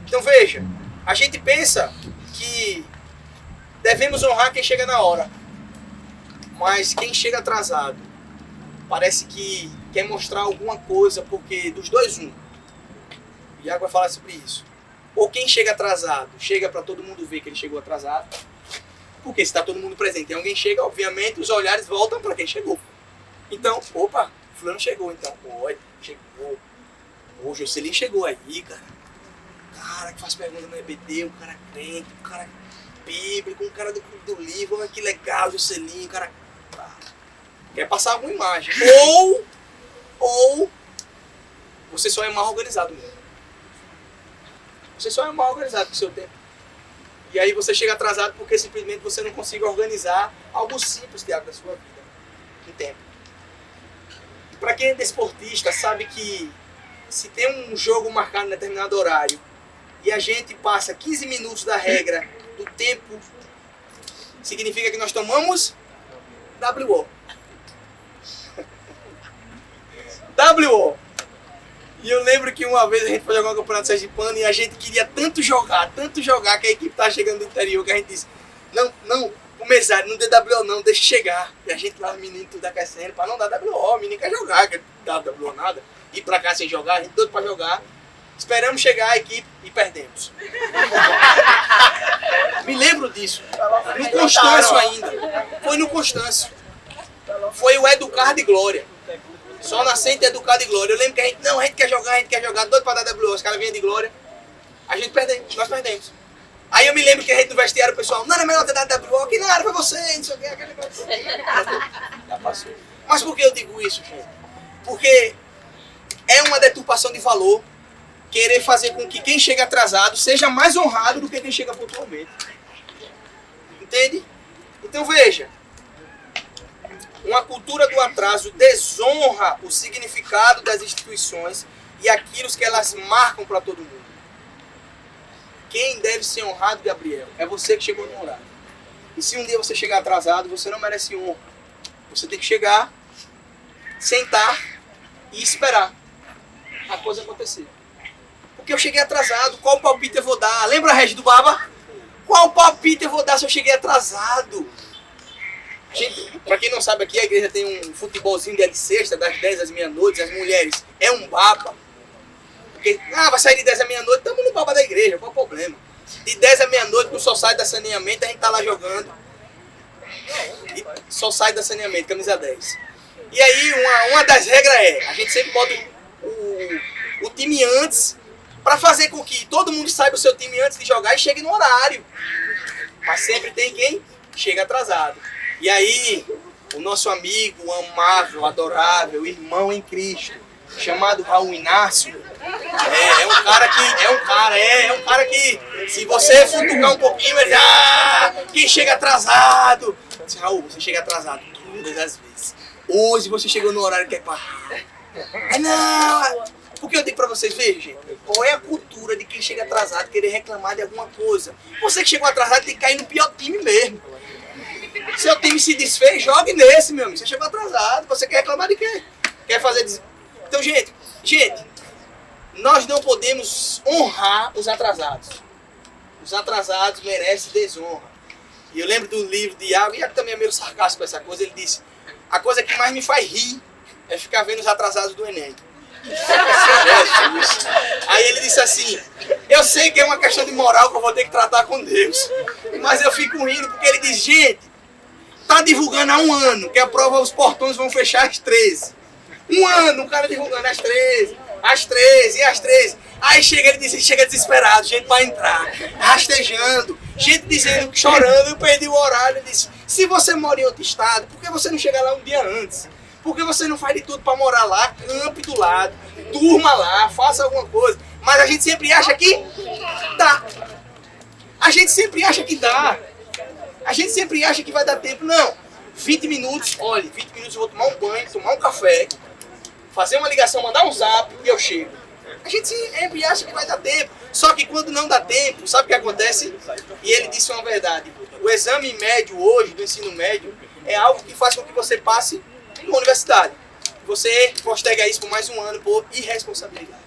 Então veja, a gente pensa que devemos honrar quem chega na hora. Mas quem chega atrasado parece que quer mostrar alguma coisa, porque dos dois, um. O Iago vai falar sobre isso. Ou quem chega atrasado, chega para todo mundo ver que ele chegou atrasado. Porque se está todo mundo presente e alguém chega, obviamente os olhares voltam para quem chegou. Então, opa, fulano chegou, então. Oi, chegou. O Jocelyn chegou aí, cara. Cara que faz pergunta no EBD, um cara crente, um cara bíblico, um cara do livro, olha que legal, Jocelyn, um cara... Quer passar alguma imagem. Ou você só é mal organizado mesmo. Você só é mal organizado com o seu tempo. E aí você chega atrasado porque simplesmente você não consegue organizar algo simples, Tiago, da sua vida. Em tempo. Para quem é desportista, sabe que se tem um jogo marcado em determinado horário e a gente passa 15 minutos da regra do tempo, significa que nós tomamos WO. WO. E eu lembro que uma vez a gente foi jogar um campeonato sergipano e a gente queria tanto jogar que a equipe estava chegando do interior, que a gente disse, não, o mesário, não dê WO não, deixa chegar. E a gente lá, os meninos tudo aquecendo, para não dar WO, o menino quer jogar, quer dar WO nada. Ir pra cá sem jogar, a gente doido pra jogar. Esperamos chegar a equipe e perdemos. Me lembro disso. No Constâncio ainda. Foi no Constâncio. Foi o Educar de Glória. Só nascente Educar de Glória. Eu lembro que a gente quer jogar, doido pra dar WO. Os caras vinham de Glória. A gente perdemos, nós perdemos. Aí eu me lembro que a gente no vestiário, o pessoal, não era melhor ter dado WO, que não era pra você, não sei o que, aquele negócio. Já passou. Mas por que eu digo isso, gente? Porque é uma deturpação de valor querer fazer com que quem chega atrasado seja mais honrado do que quem chega pontualmente. Entende? Então veja, uma cultura do atraso desonra o significado das instituições e aquilo que elas marcam para todo mundo. Quem deve ser honrado, Gabriel, é você que chegou no horário. E se um dia você chegar atrasado, você não merece honra. Você tem que chegar, sentar e esperar a coisa acontecer. Porque eu cheguei atrasado, qual palpite eu vou dar? Lembra, Regi do Baba? Qual palpite eu vou dar se eu cheguei atrasado? Gente, pra quem não sabe aqui, a igreja tem um futebolzinho dia de sexta, das 10 às meia-noite, as mulheres, é um baba. Porque, vai sair de 10 à meia-noite, estamos no baba da igreja, qual o problema? De 10 à meia-noite, no só sai da saneamento, a gente tá lá jogando. E só sai da saneamento, camisa 10. E aí, uma das regras é, a gente sempre bota o time antes, para fazer com que todo mundo saiba o seu time antes de jogar e chegue no horário. Mas sempre tem quem chega atrasado. E aí, o nosso amigo, amável, adorável, irmão em Cristo, chamado Raul Inácio, É um cara que se você futucar um pouquinho, ele quem chega atrasado. Raul, você chega atrasado todas as vezes. Hoje você chegou no horário que é pagar. Não, porque eu digo pra vocês, vejam, gente, qual é a cultura de quem chega atrasado querer reclamar de alguma coisa? Você que chegou atrasado tem que cair no pior time mesmo. Seu time se desfez, jogue nesse, meu amigo. Você chegou atrasado, você quer reclamar de quê? Quer fazer... Então, gente, nós não podemos honrar os atrasados. Os atrasados merecem desonra. E eu lembro do livro de Iago, e Iago também é meio sarcástico com essa coisa, ele disse, a coisa que mais me faz rir é ficar vendo os atrasados do Enem. Jesus. Aí ele disse assim, eu sei que é uma questão de moral que eu vou ter que tratar com Deus, mas eu fico rindo porque ele diz, gente, tá divulgando há um ano que a prova os portões vão fechar às 13. Um ano, o cara divulgando às 13, às 13 e às 13. Aí chega, ele diz, chega desesperado, gente vai entrar, rastejando, gente dizendo, chorando, eu perdi o horário. Ele disse, se você mora em outro estado, por que você não chega lá um dia antes? Por que você não faz de tudo para morar lá, campe do lado, durma lá, faça alguma coisa? Mas a gente sempre acha que dá. A gente sempre acha que dá. A gente sempre acha que vai dar tempo. Não. 20 minutos, olha, 20 minutos eu vou tomar um banho, tomar um café, fazer uma ligação, mandar um zap e eu chego. A gente sempre acha que vai dar tempo. Só que quando não dá tempo, sabe o que acontece? E ele disse uma verdade. O exame médio hoje, do ensino médio, é algo que faz com que você passe na universidade. Você posterga isso por mais um ano por irresponsabilidade.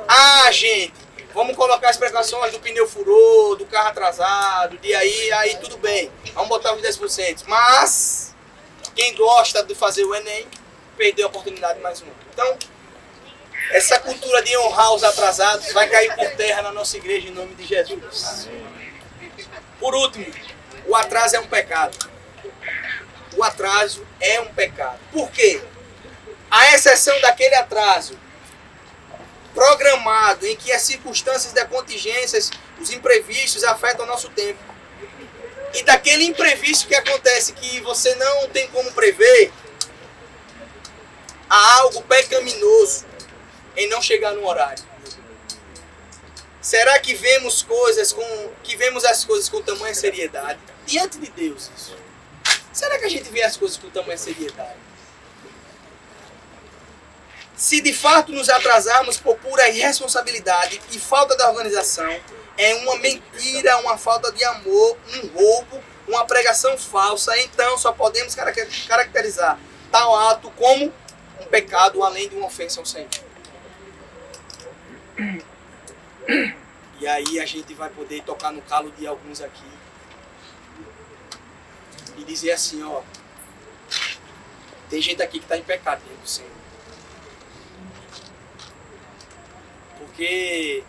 Ah, gente, vamos colocar as precauções do pneu furou, do carro atrasado, de aí tudo bem. Vamos botar os 10%. Mas, quem gosta de fazer o Enem, perdeu a oportunidade mais um ano. Então, essa cultura de honrar os atrasados vai cair por terra na nossa igreja em nome de Jesus. Por último, o atraso é um pecado. O atraso é um pecado. Por quê? A exceção daquele atraso programado em que as circunstâncias da contingências, os imprevistos afetam o nosso tempo. E daquele imprevisto que acontece que você não tem como prever, há algo pecaminoso em não chegar no horário. Será que vemos as coisas com tamanha seriedade? Diante de Deus isso. Será que a gente vê as coisas com tamanha seriedade? Se de fato nos atrasarmos por pura irresponsabilidade e falta de organização, é uma mentira, uma falta de amor, um roubo, uma pregação falsa, então só podemos caracterizar tal ato como um pecado além de uma ofensa ao Senhor. E aí a gente vai poder tocar no calo de alguns aqui e dizer assim, ó, tem gente aqui que está em pecado dentro do Senhor. Porque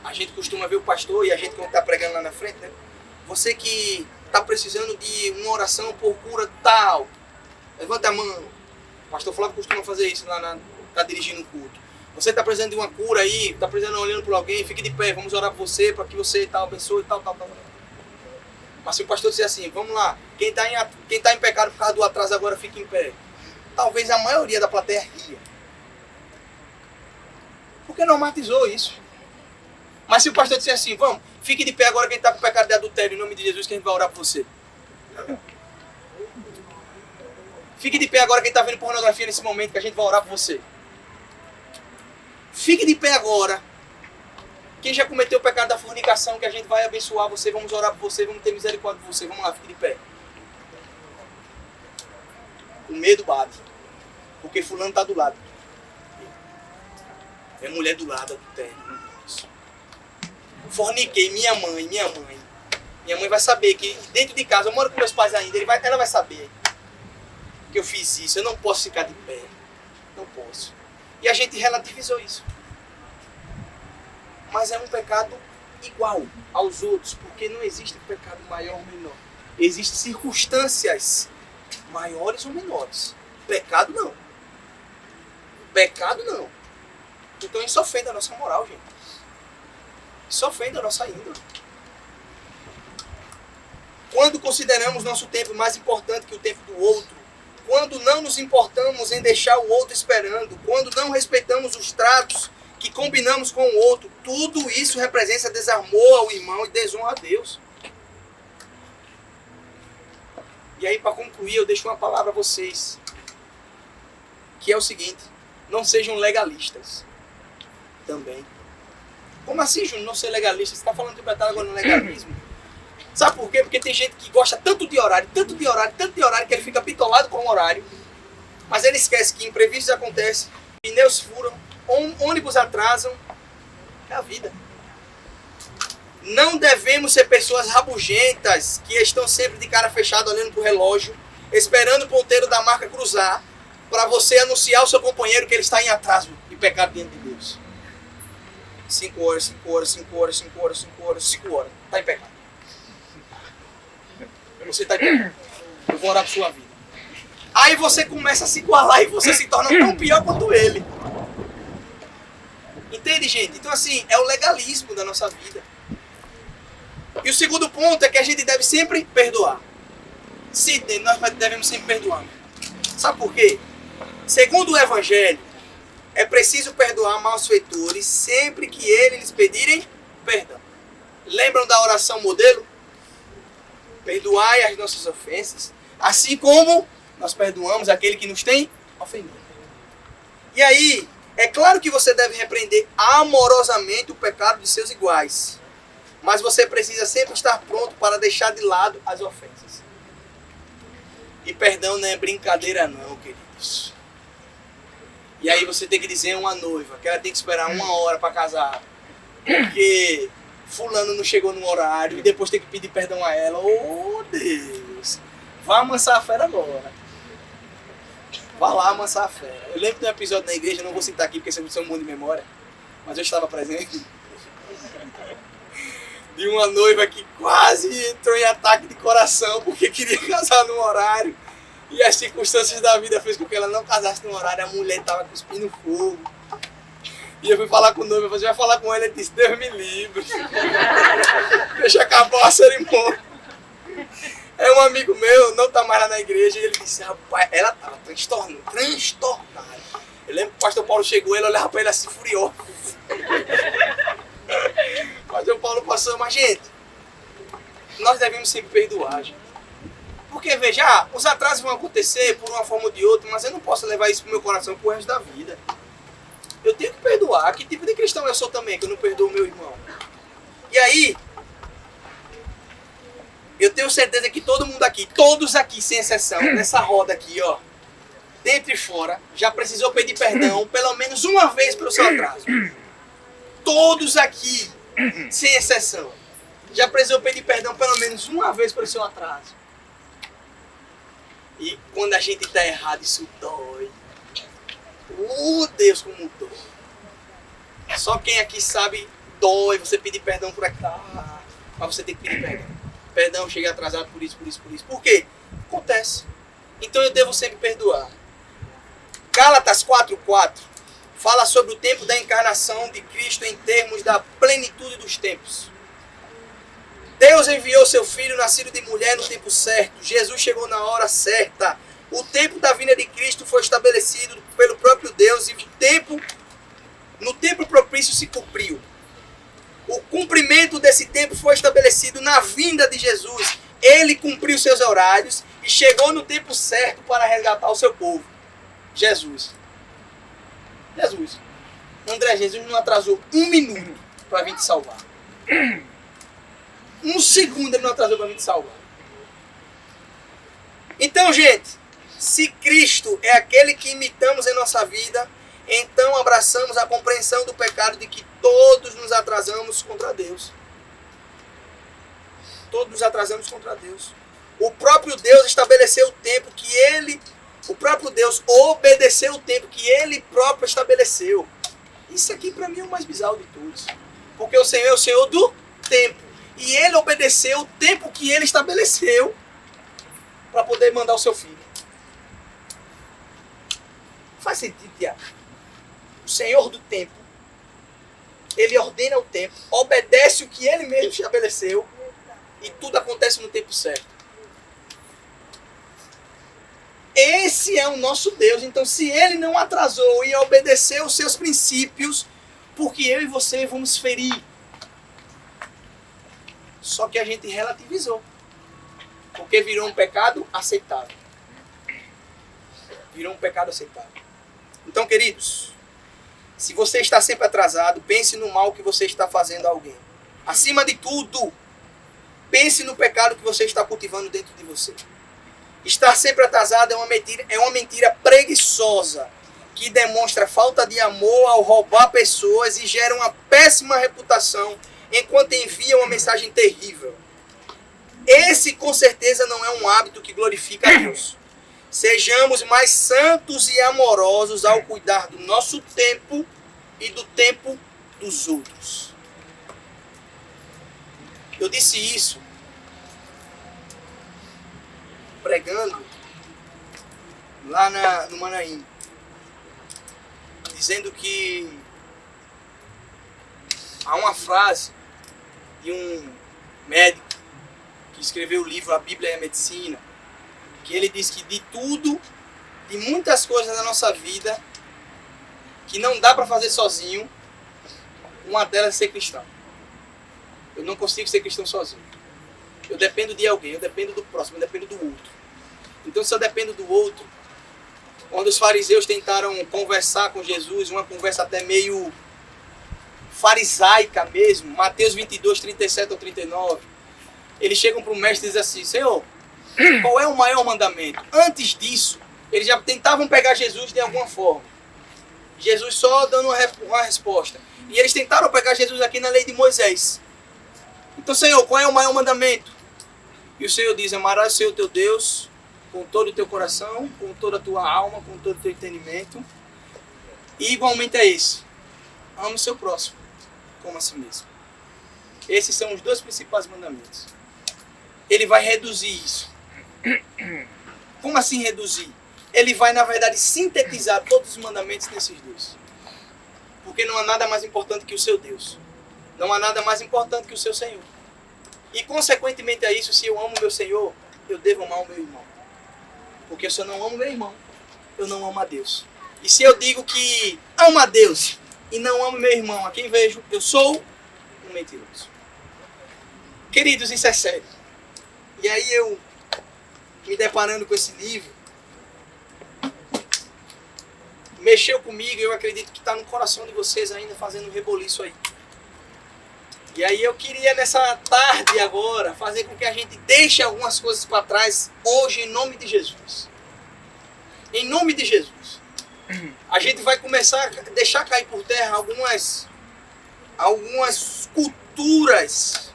a gente costuma ver o pastor e a gente quando está pregando lá na frente, né? Você que está precisando de uma oração por cura tal, levanta a mão. O pastor Flávio costuma fazer isso lá, tá dirigindo o culto. Você está precisando de uma cura aí, está precisando olhando por alguém, fique de pé, vamos orar por você, para que você tal, abençoe, tal. Mas se o pastor disser assim, vamos lá, quem está em pecado por causa do atraso agora fique em pé. Talvez a maioria da plateia ria. Porque normatizou isso. Mas se o pastor disser assim, vamos, fique de pé agora quem está com pecado de adultério, em nome de Jesus, que a gente vai orar por você. Fique de pé agora quem está vendo pornografia nesse momento, que a gente vai orar por você. Fique de pé agora quem já cometeu o pecado da fornicação, que a gente vai abençoar você, vamos orar por você, vamos ter misericórdia de você. Vamos lá, fique de pé. O medo bate. Porque fulano está do lado. É mulher do lado, adultério. Forniquei, minha mãe. Minha mãe vai saber que dentro de casa, eu moro com meus pais ainda, ela vai saber que eu fiz isso. Eu não posso ficar de pé. Não posso. E a gente relativizou isso. Mas é um pecado igual aos outros, porque não existe pecado maior ou menor. Existem circunstâncias maiores ou menores. Pecado não. Pecado não. Então isso ofende a nossa moral, gente. Isso ofende a nossa índole. Quando consideramos nosso tempo mais importante que o tempo do outro, quando não nos importamos em deixar o outro esperando, quando não respeitamos os tratos que combinamos com o outro, tudo isso representa desarmor ao irmão e desonra a Deus. E aí, para concluir, eu deixo uma palavra a vocês, que é o seguinte: não sejam legalistas também. Como assim, Júnior, não ser legalista? Você está falando de completar agora no legalismo? Sabe por quê? Porque tem gente que gosta tanto de horário, tanto de horário, tanto de horário, que ele fica bitolado com o horário, mas ele esquece que imprevistos acontecem, pneus furam, ônibus atrasam. É a vida. Não devemos ser pessoas rabugentas que estão sempre de cara fechada olhando para o relógio, esperando o ponteiro da marca cruzar, para você anunciar ao seu companheiro que ele está em atraso e pecado diante de Deus. 5 horas, 5 horas, 5 horas, 5 horas, 5 horas, 5 horas. Está em pecado. Você está em pecado. Eu vou orar por sua vida. Aí você começa a se igualar e você se torna tão pior quanto ele. Entende, gente? Então, assim, é o legalismo da nossa vida. E o segundo ponto é que a gente deve sempre perdoar. Nós devemos sempre perdoar. Sabe por quê? Segundo o Evangelho, é preciso perdoar malfeitores sempre que eles lhes pedirem perdão. Lembram da oração modelo? Perdoai as nossas ofensas, assim como nós perdoamos aquele que nos tem ofendido. E aí, é claro que você deve repreender amorosamente o pecado de seus iguais. Mas você precisa sempre estar pronto para deixar de lado as ofensas. E perdão não é brincadeira não, queridos. E aí você tem que dizer a uma noiva que ela tem que esperar 1 hora para casar. Porque fulano não chegou no horário e depois tem que pedir perdão a ela. Oh, Deus! Vá amansar a fera agora. Vá lá amansar a fera. Eu lembro de um episódio na igreja, não vou citar aqui porque isso é um mundo de memória, mas eu estava presente. De uma noiva que quase entrou em ataque de coração porque queria casar no horário. E as circunstâncias da vida fez com que ela não casasse no horário. A mulher estava cuspindo fogo. E eu fui falar com o noivo, você vai falar com ela? Ele disse: Deus me livre. Deixa acabar a cerimônia. É um amigo meu, não está mais lá na igreja. E ele disse: rapaz, ela estava transtornada. Eu lembro que o pastor Paulo chegou, ele olhava para ele assim, furioso. O pastor Paulo passou, mas gente, nós devemos sempre perdoar, gente. Porque veja, os atrasos vão acontecer por uma forma ou de outra, mas eu não posso levar isso pro meu coração pro resto da vida. Eu tenho que perdoar. Que tipo de cristão eu sou também, que eu não perdoo o meu irmão? E aí, eu tenho certeza que todo mundo aqui, todos aqui, sem exceção, nessa roda aqui, ó, dentro e fora, já precisou pedir perdão pelo menos uma vez pelo seu atraso. Todos aqui, sem exceção, já precisou pedir perdão pelo menos uma vez pelo seu atraso. E quando a gente está errado, isso dói. Oh, Deus, como dói. Só quem aqui sabe, dói você pedir perdão por aqui. Mas você tem que pedir perdão. Perdão, cheguei atrasado por isso, por isso, por isso. Por quê? Acontece. Então eu devo sempre perdoar. Gálatas 4:4 fala sobre o tempo da encarnação de Cristo em termos da plenitude dos tempos. Deus enviou seu Filho, nascido de mulher, no tempo certo. Jesus chegou na hora certa. O tempo da vinda de Cristo foi estabelecido pelo próprio Deus e no tempo propício se cumpriu. O cumprimento desse tempo foi estabelecido na vinda de Jesus. Ele cumpriu seus horários e chegou no tempo certo para resgatar o seu povo. Jesus. André, Jesus não atrasou 1 minuto para vir te salvar. 1 segundo ele não atrasou para vir te salvar. Então, gente, se Cristo é aquele que imitamos em nossa vida, então abraçamos a compreensão do pecado de que todos nos atrasamos contra Deus. Todos nos atrasamos contra Deus. O próprio Deus estabeleceu o tempo que ele... O próprio Deus obedeceu o tempo que ele próprio estabeleceu. Isso aqui para mim é o mais bizarro de todos. Porque o Senhor é o Senhor do tempo. E ele obedeceu o tempo que ele estabeleceu para poder mandar o seu filho. Faz sentido, Tiago? O Senhor do tempo, ele ordena o tempo, obedece o que ele mesmo estabeleceu e tudo acontece no tempo certo. Esse é o nosso Deus. Então, se Ele não atrasou e obedeceu os seus princípios, porque eu e você vamos ferir. Só que a gente relativizou. Porque virou um pecado aceitável. Virou um pecado aceitável. Então, queridos, se você está sempre atrasado, pense no mal que você está fazendo a alguém. Acima de tudo, pense no pecado que você está cultivando dentro de você. Estar sempre atrasado é uma mentira preguiçosa, que demonstra falta de amor ao roubar pessoas e gera uma péssima reputação, enquanto envia uma mensagem terrível. Esse, com certeza, não é um hábito que glorifica a Deus. Sejamos mais santos e amorosos ao cuidar do nosso tempo e do tempo dos outros. Eu disse isso pregando lá no Manaim, dizendo que há uma frase de um médico que escreveu o livro A Bíblia e a Medicina, que ele diz que de tudo, de muitas coisas da nossa vida, que não dá para fazer sozinho, uma delas é ser cristão. Eu não consigo ser cristão sozinho. Eu dependo de alguém, eu dependo do próximo, eu dependo do outro. Então, se eu dependo do outro, quando os fariseus tentaram conversar com Jesus, uma conversa até meio farisaica mesmo, Mateus 22, 37 ou 39, eles chegam para o mestre e dizem assim: Senhor, qual é o maior mandamento? Antes disso, eles já tentavam pegar Jesus de alguma forma. Jesus só dando uma resposta. E eles tentaram pegar Jesus aqui na lei de Moisés. Então, Senhor, qual é o maior mandamento? E o Senhor diz: amarás o Senhor teu Deus com todo o teu coração, com toda a tua alma, com todo o teu entendimento. E igualmente é esse: ame o seu próximo como a si mesmo. Esses são os dois principais mandamentos. Ele vai reduzir isso. Como assim reduzir? Ele vai, na verdade, sintetizar todos os mandamentos nesses dois. Porque não há nada mais importante que o seu Deus. Não há nada mais importante que o seu Senhor. E, consequentemente a isso, se eu amo meu Senhor, eu devo amar o meu irmão. Porque se eu não amo meu irmão, eu não amo a Deus. E se eu digo que amo a Deus e não amo meu irmão, a quem vejo, eu sou um mentiroso. Queridos, isso é sério. E aí eu, me deparando com esse livro, mexeu comigo e eu acredito que está no coração de vocês ainda, fazendo um reboliço aí. E aí eu queria nessa tarde agora fazer com que a gente deixe algumas coisas para trás hoje em nome de Jesus. Em nome de Jesus. A gente vai começar a deixar cair por terra algumas culturas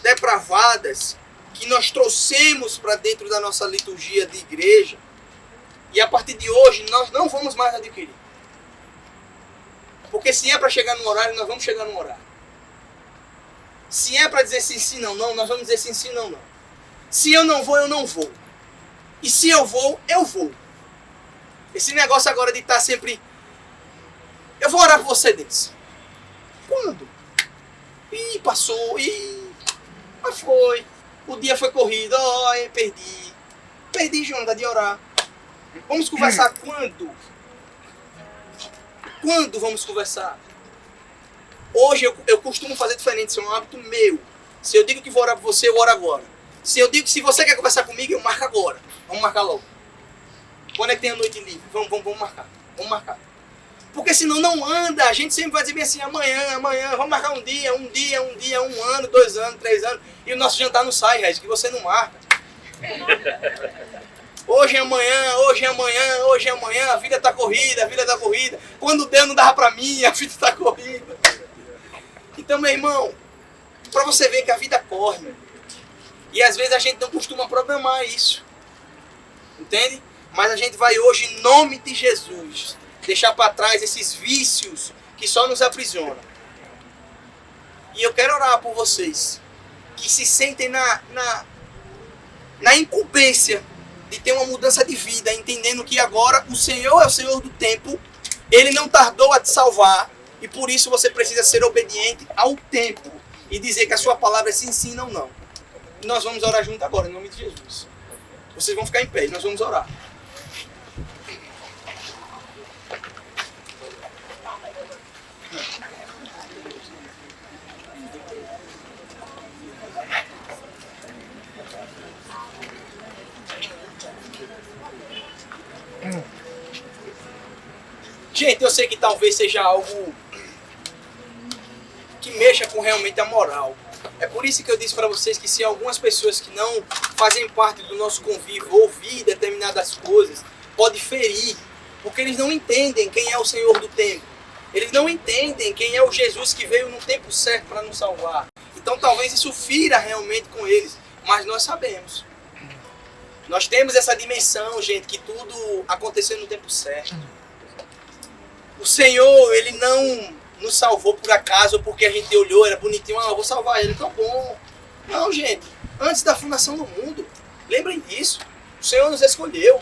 depravadas que nós trouxemos para dentro da nossa liturgia de igreja. E a partir de hoje nós não vamos mais adquirir. Porque se é para chegar no horário, nós vamos chegar no horário. Se é para dizer sim, sim, não, não, nós vamos dizer sim, sim, não, não. Se eu não vou, eu não vou. E se eu vou, eu vou. Esse negócio agora de estar sempre... Eu vou orar por você, Deus. Quando? Ih, passou, mas foi. O dia foi corrido, perdi. Perdi, Jonathan, de orar. Vamos conversar quando? Quando vamos conversar? Hoje eu costumo fazer diferente, isso é um hábito meu. Se eu digo que vou orar por você, eu oro agora. Se eu digo que se você quer conversar comigo, eu marco agora. Vamos marcar logo. Quando é que tem a noite livre? Vamos marcar. Vamos marcar. Porque senão não anda. A gente sempre vai dizer bem assim, amanhã. Vamos marcar um dia, um ano, 2 anos, 3 anos. E o nosso jantar não sai, Regis, que você não marca. Hoje é amanhã, a vida tá corrida. Quando Deus não dava pra mim, a vida tá corrida. Então, meu irmão, pra você ver que a vida corre. E às vezes a gente não costuma programar isso. Entende? Mas a gente vai hoje, em nome de Jesus, deixar para trás esses vícios que só nos aprisionam. E eu quero orar por vocês que se sentem na incumbência de ter uma mudança de vida, entendendo que agora o Senhor é o Senhor do tempo, Ele não tardou a te salvar, e por isso você precisa ser obediente ao tempo e dizer que a sua palavra é sim, sim, não, não. E nós vamos orar junto agora, em nome de Jesus. Vocês vão ficar em pé e nós vamos orar. Gente, eu sei que talvez seja algo que mexa com realmente a moral. É por isso que eu disse para vocês que se algumas pessoas que não fazem parte do nosso convívio ouvir determinadas coisas, pode ferir, porque eles não entendem quem é o Senhor do tempo. Eles não entendem quem é o Jesus que veio no tempo certo para nos salvar. Então talvez isso fira realmente com eles, mas nós sabemos. Nós temos essa dimensão, gente, que tudo aconteceu no tempo certo. O Senhor, Ele não nos salvou por acaso, porque a gente olhou, era bonitinho, eu vou salvar Ele, tá bom. Não, gente, antes da fundação do mundo, lembrem disso, o Senhor nos escolheu.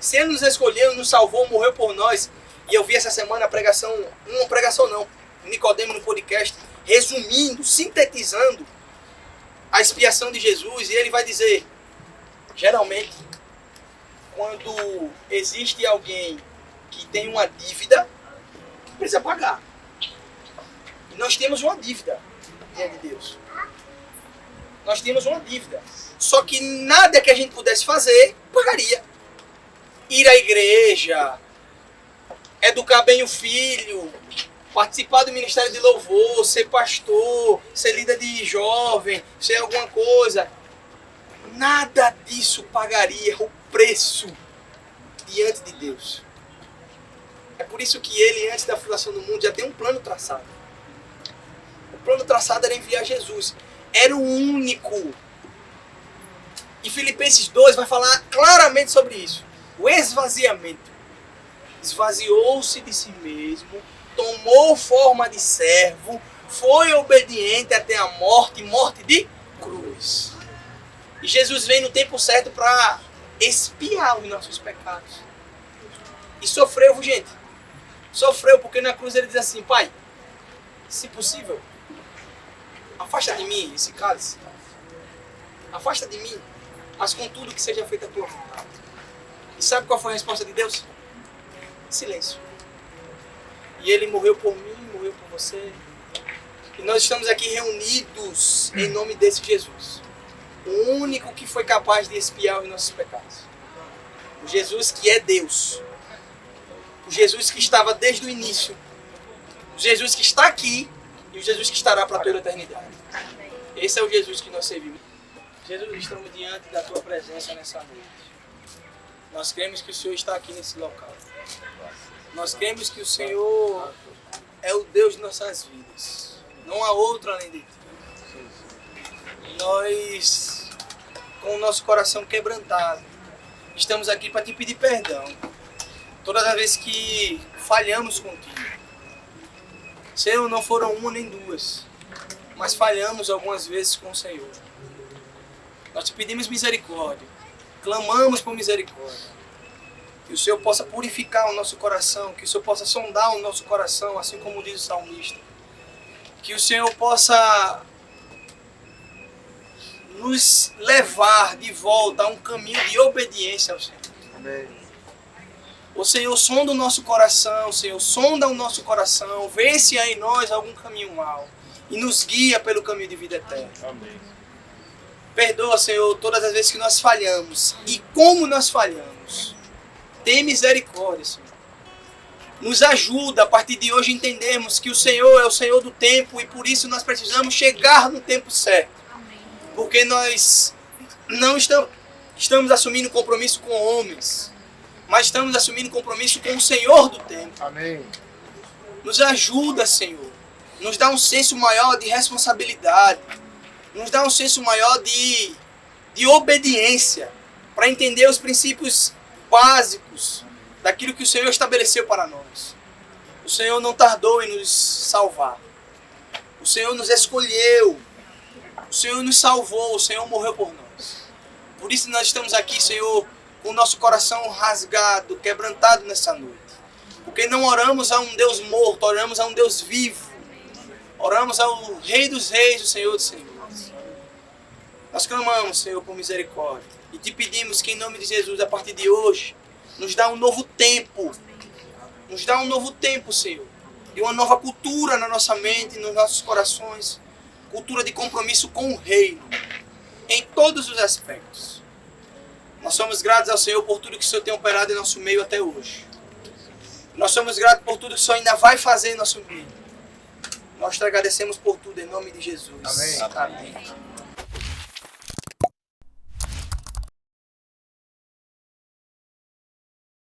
Se Ele nos escolheu, nos salvou, morreu por nós. E eu vi essa semana a pregação, não pregação não, Nicodemo no podcast, resumindo, sintetizando a expiação de Jesus, e ele vai dizer, geralmente, quando existe alguém que tem uma dívida, precisa pagar. E nós temos uma dívida diante de Deus. Nós temos uma dívida. Só que nada que a gente pudesse fazer, pagaria. Ir à igreja, educar bem o filho, participar do ministério de louvor, ser pastor, ser líder de jovem, ser alguma coisa. Nada disso pagaria o preço diante de Deus. É por isso que Ele, antes da fundação do mundo, já tem um plano traçado. O plano traçado era enviar Jesus. Era o único. E Filipenses 2 vai falar claramente sobre isso. O esvaziamento. Esvaziou-se de si mesmo, tomou forma de servo, foi obediente até a morte, morte de cruz. E Jesus vem no tempo certo para expiar os nossos pecados. E sofreu, gente. Sofreu porque na cruz ele diz assim, Pai, se possível, afasta de mim esse cálice. Afasta de mim, mas contudo que seja feita a tua vontade. E sabe qual foi a resposta de Deus? Silêncio. E Ele morreu por mim, morreu por você. E nós estamos aqui reunidos em nome desse Jesus. O único que foi capaz de expiar os nossos pecados. O Jesus que é Deus. O Jesus que estava desde o início. O Jesus que está aqui e o Jesus que estará para toda a eternidade. Esse é o Jesus que nós servimos. Jesus, estamos diante da Tua presença nessa noite. Nós cremos que o Senhor está aqui nesse local. Nós cremos que o Senhor é o Deus de nossas vidas. Não há outro além de Ti. Nós, com o nosso coração quebrantado, estamos aqui para Te pedir perdão. Todas as vezes que falhamos contigo. Senhor, não foram uma nem duas, mas falhamos algumas vezes com o Senhor. Nós Te pedimos misericórdia. Clamamos por misericórdia. Que o Senhor possa purificar o nosso coração, que o Senhor possa sondar o nosso coração, assim como diz o salmista. Que o Senhor possa nos levar de volta a um caminho de obediência ao Senhor. Amém. O Senhor sonda o nosso coração, Senhor, sonda o nosso coração, vê se há em nós algum caminho mau e nos guia pelo caminho de vida eterna. Amém. Perdoa, Senhor, todas as vezes que nós falhamos e como nós falhamos. Tem misericórdia, Senhor. Nos ajuda a partir de hoje a entendermos que o Senhor é o Senhor do tempo e por isso nós precisamos chegar no tempo certo. Porque nós não estamos assumindo compromisso com homens, mas estamos assumindo compromisso com o Senhor do tempo. Amém. Nos ajuda, Senhor. Nos dá um senso maior de responsabilidade. Nos dá um senso maior de obediência para entender os princípios básicos daquilo que o Senhor estabeleceu para nós. O Senhor não tardou em nos salvar. O Senhor nos escolheu. O Senhor nos salvou. O Senhor morreu por nós. Por isso nós estamos aqui, Senhor, com o nosso coração rasgado, quebrantado nessa noite. Porque não oramos a um Deus morto, oramos a um Deus vivo. Oramos ao Rei dos Reis, o Senhor dos Senhores. Nós clamamos, Senhor, por misericórdia. E te pedimos que em nome de Jesus, a partir de hoje, nos dá um novo tempo. Nos dá um novo tempo, Senhor. E uma nova cultura na nossa mente, nos nossos corações. Cultura de compromisso com o Reino. Em todos os aspectos. Nós somos gratos ao Senhor por tudo que o Senhor tem operado em nosso meio até hoje. Nós somos gratos por tudo que o Senhor ainda vai fazer em nosso meio. Nós te agradecemos por tudo, em nome de Jesus. Amém. Amém.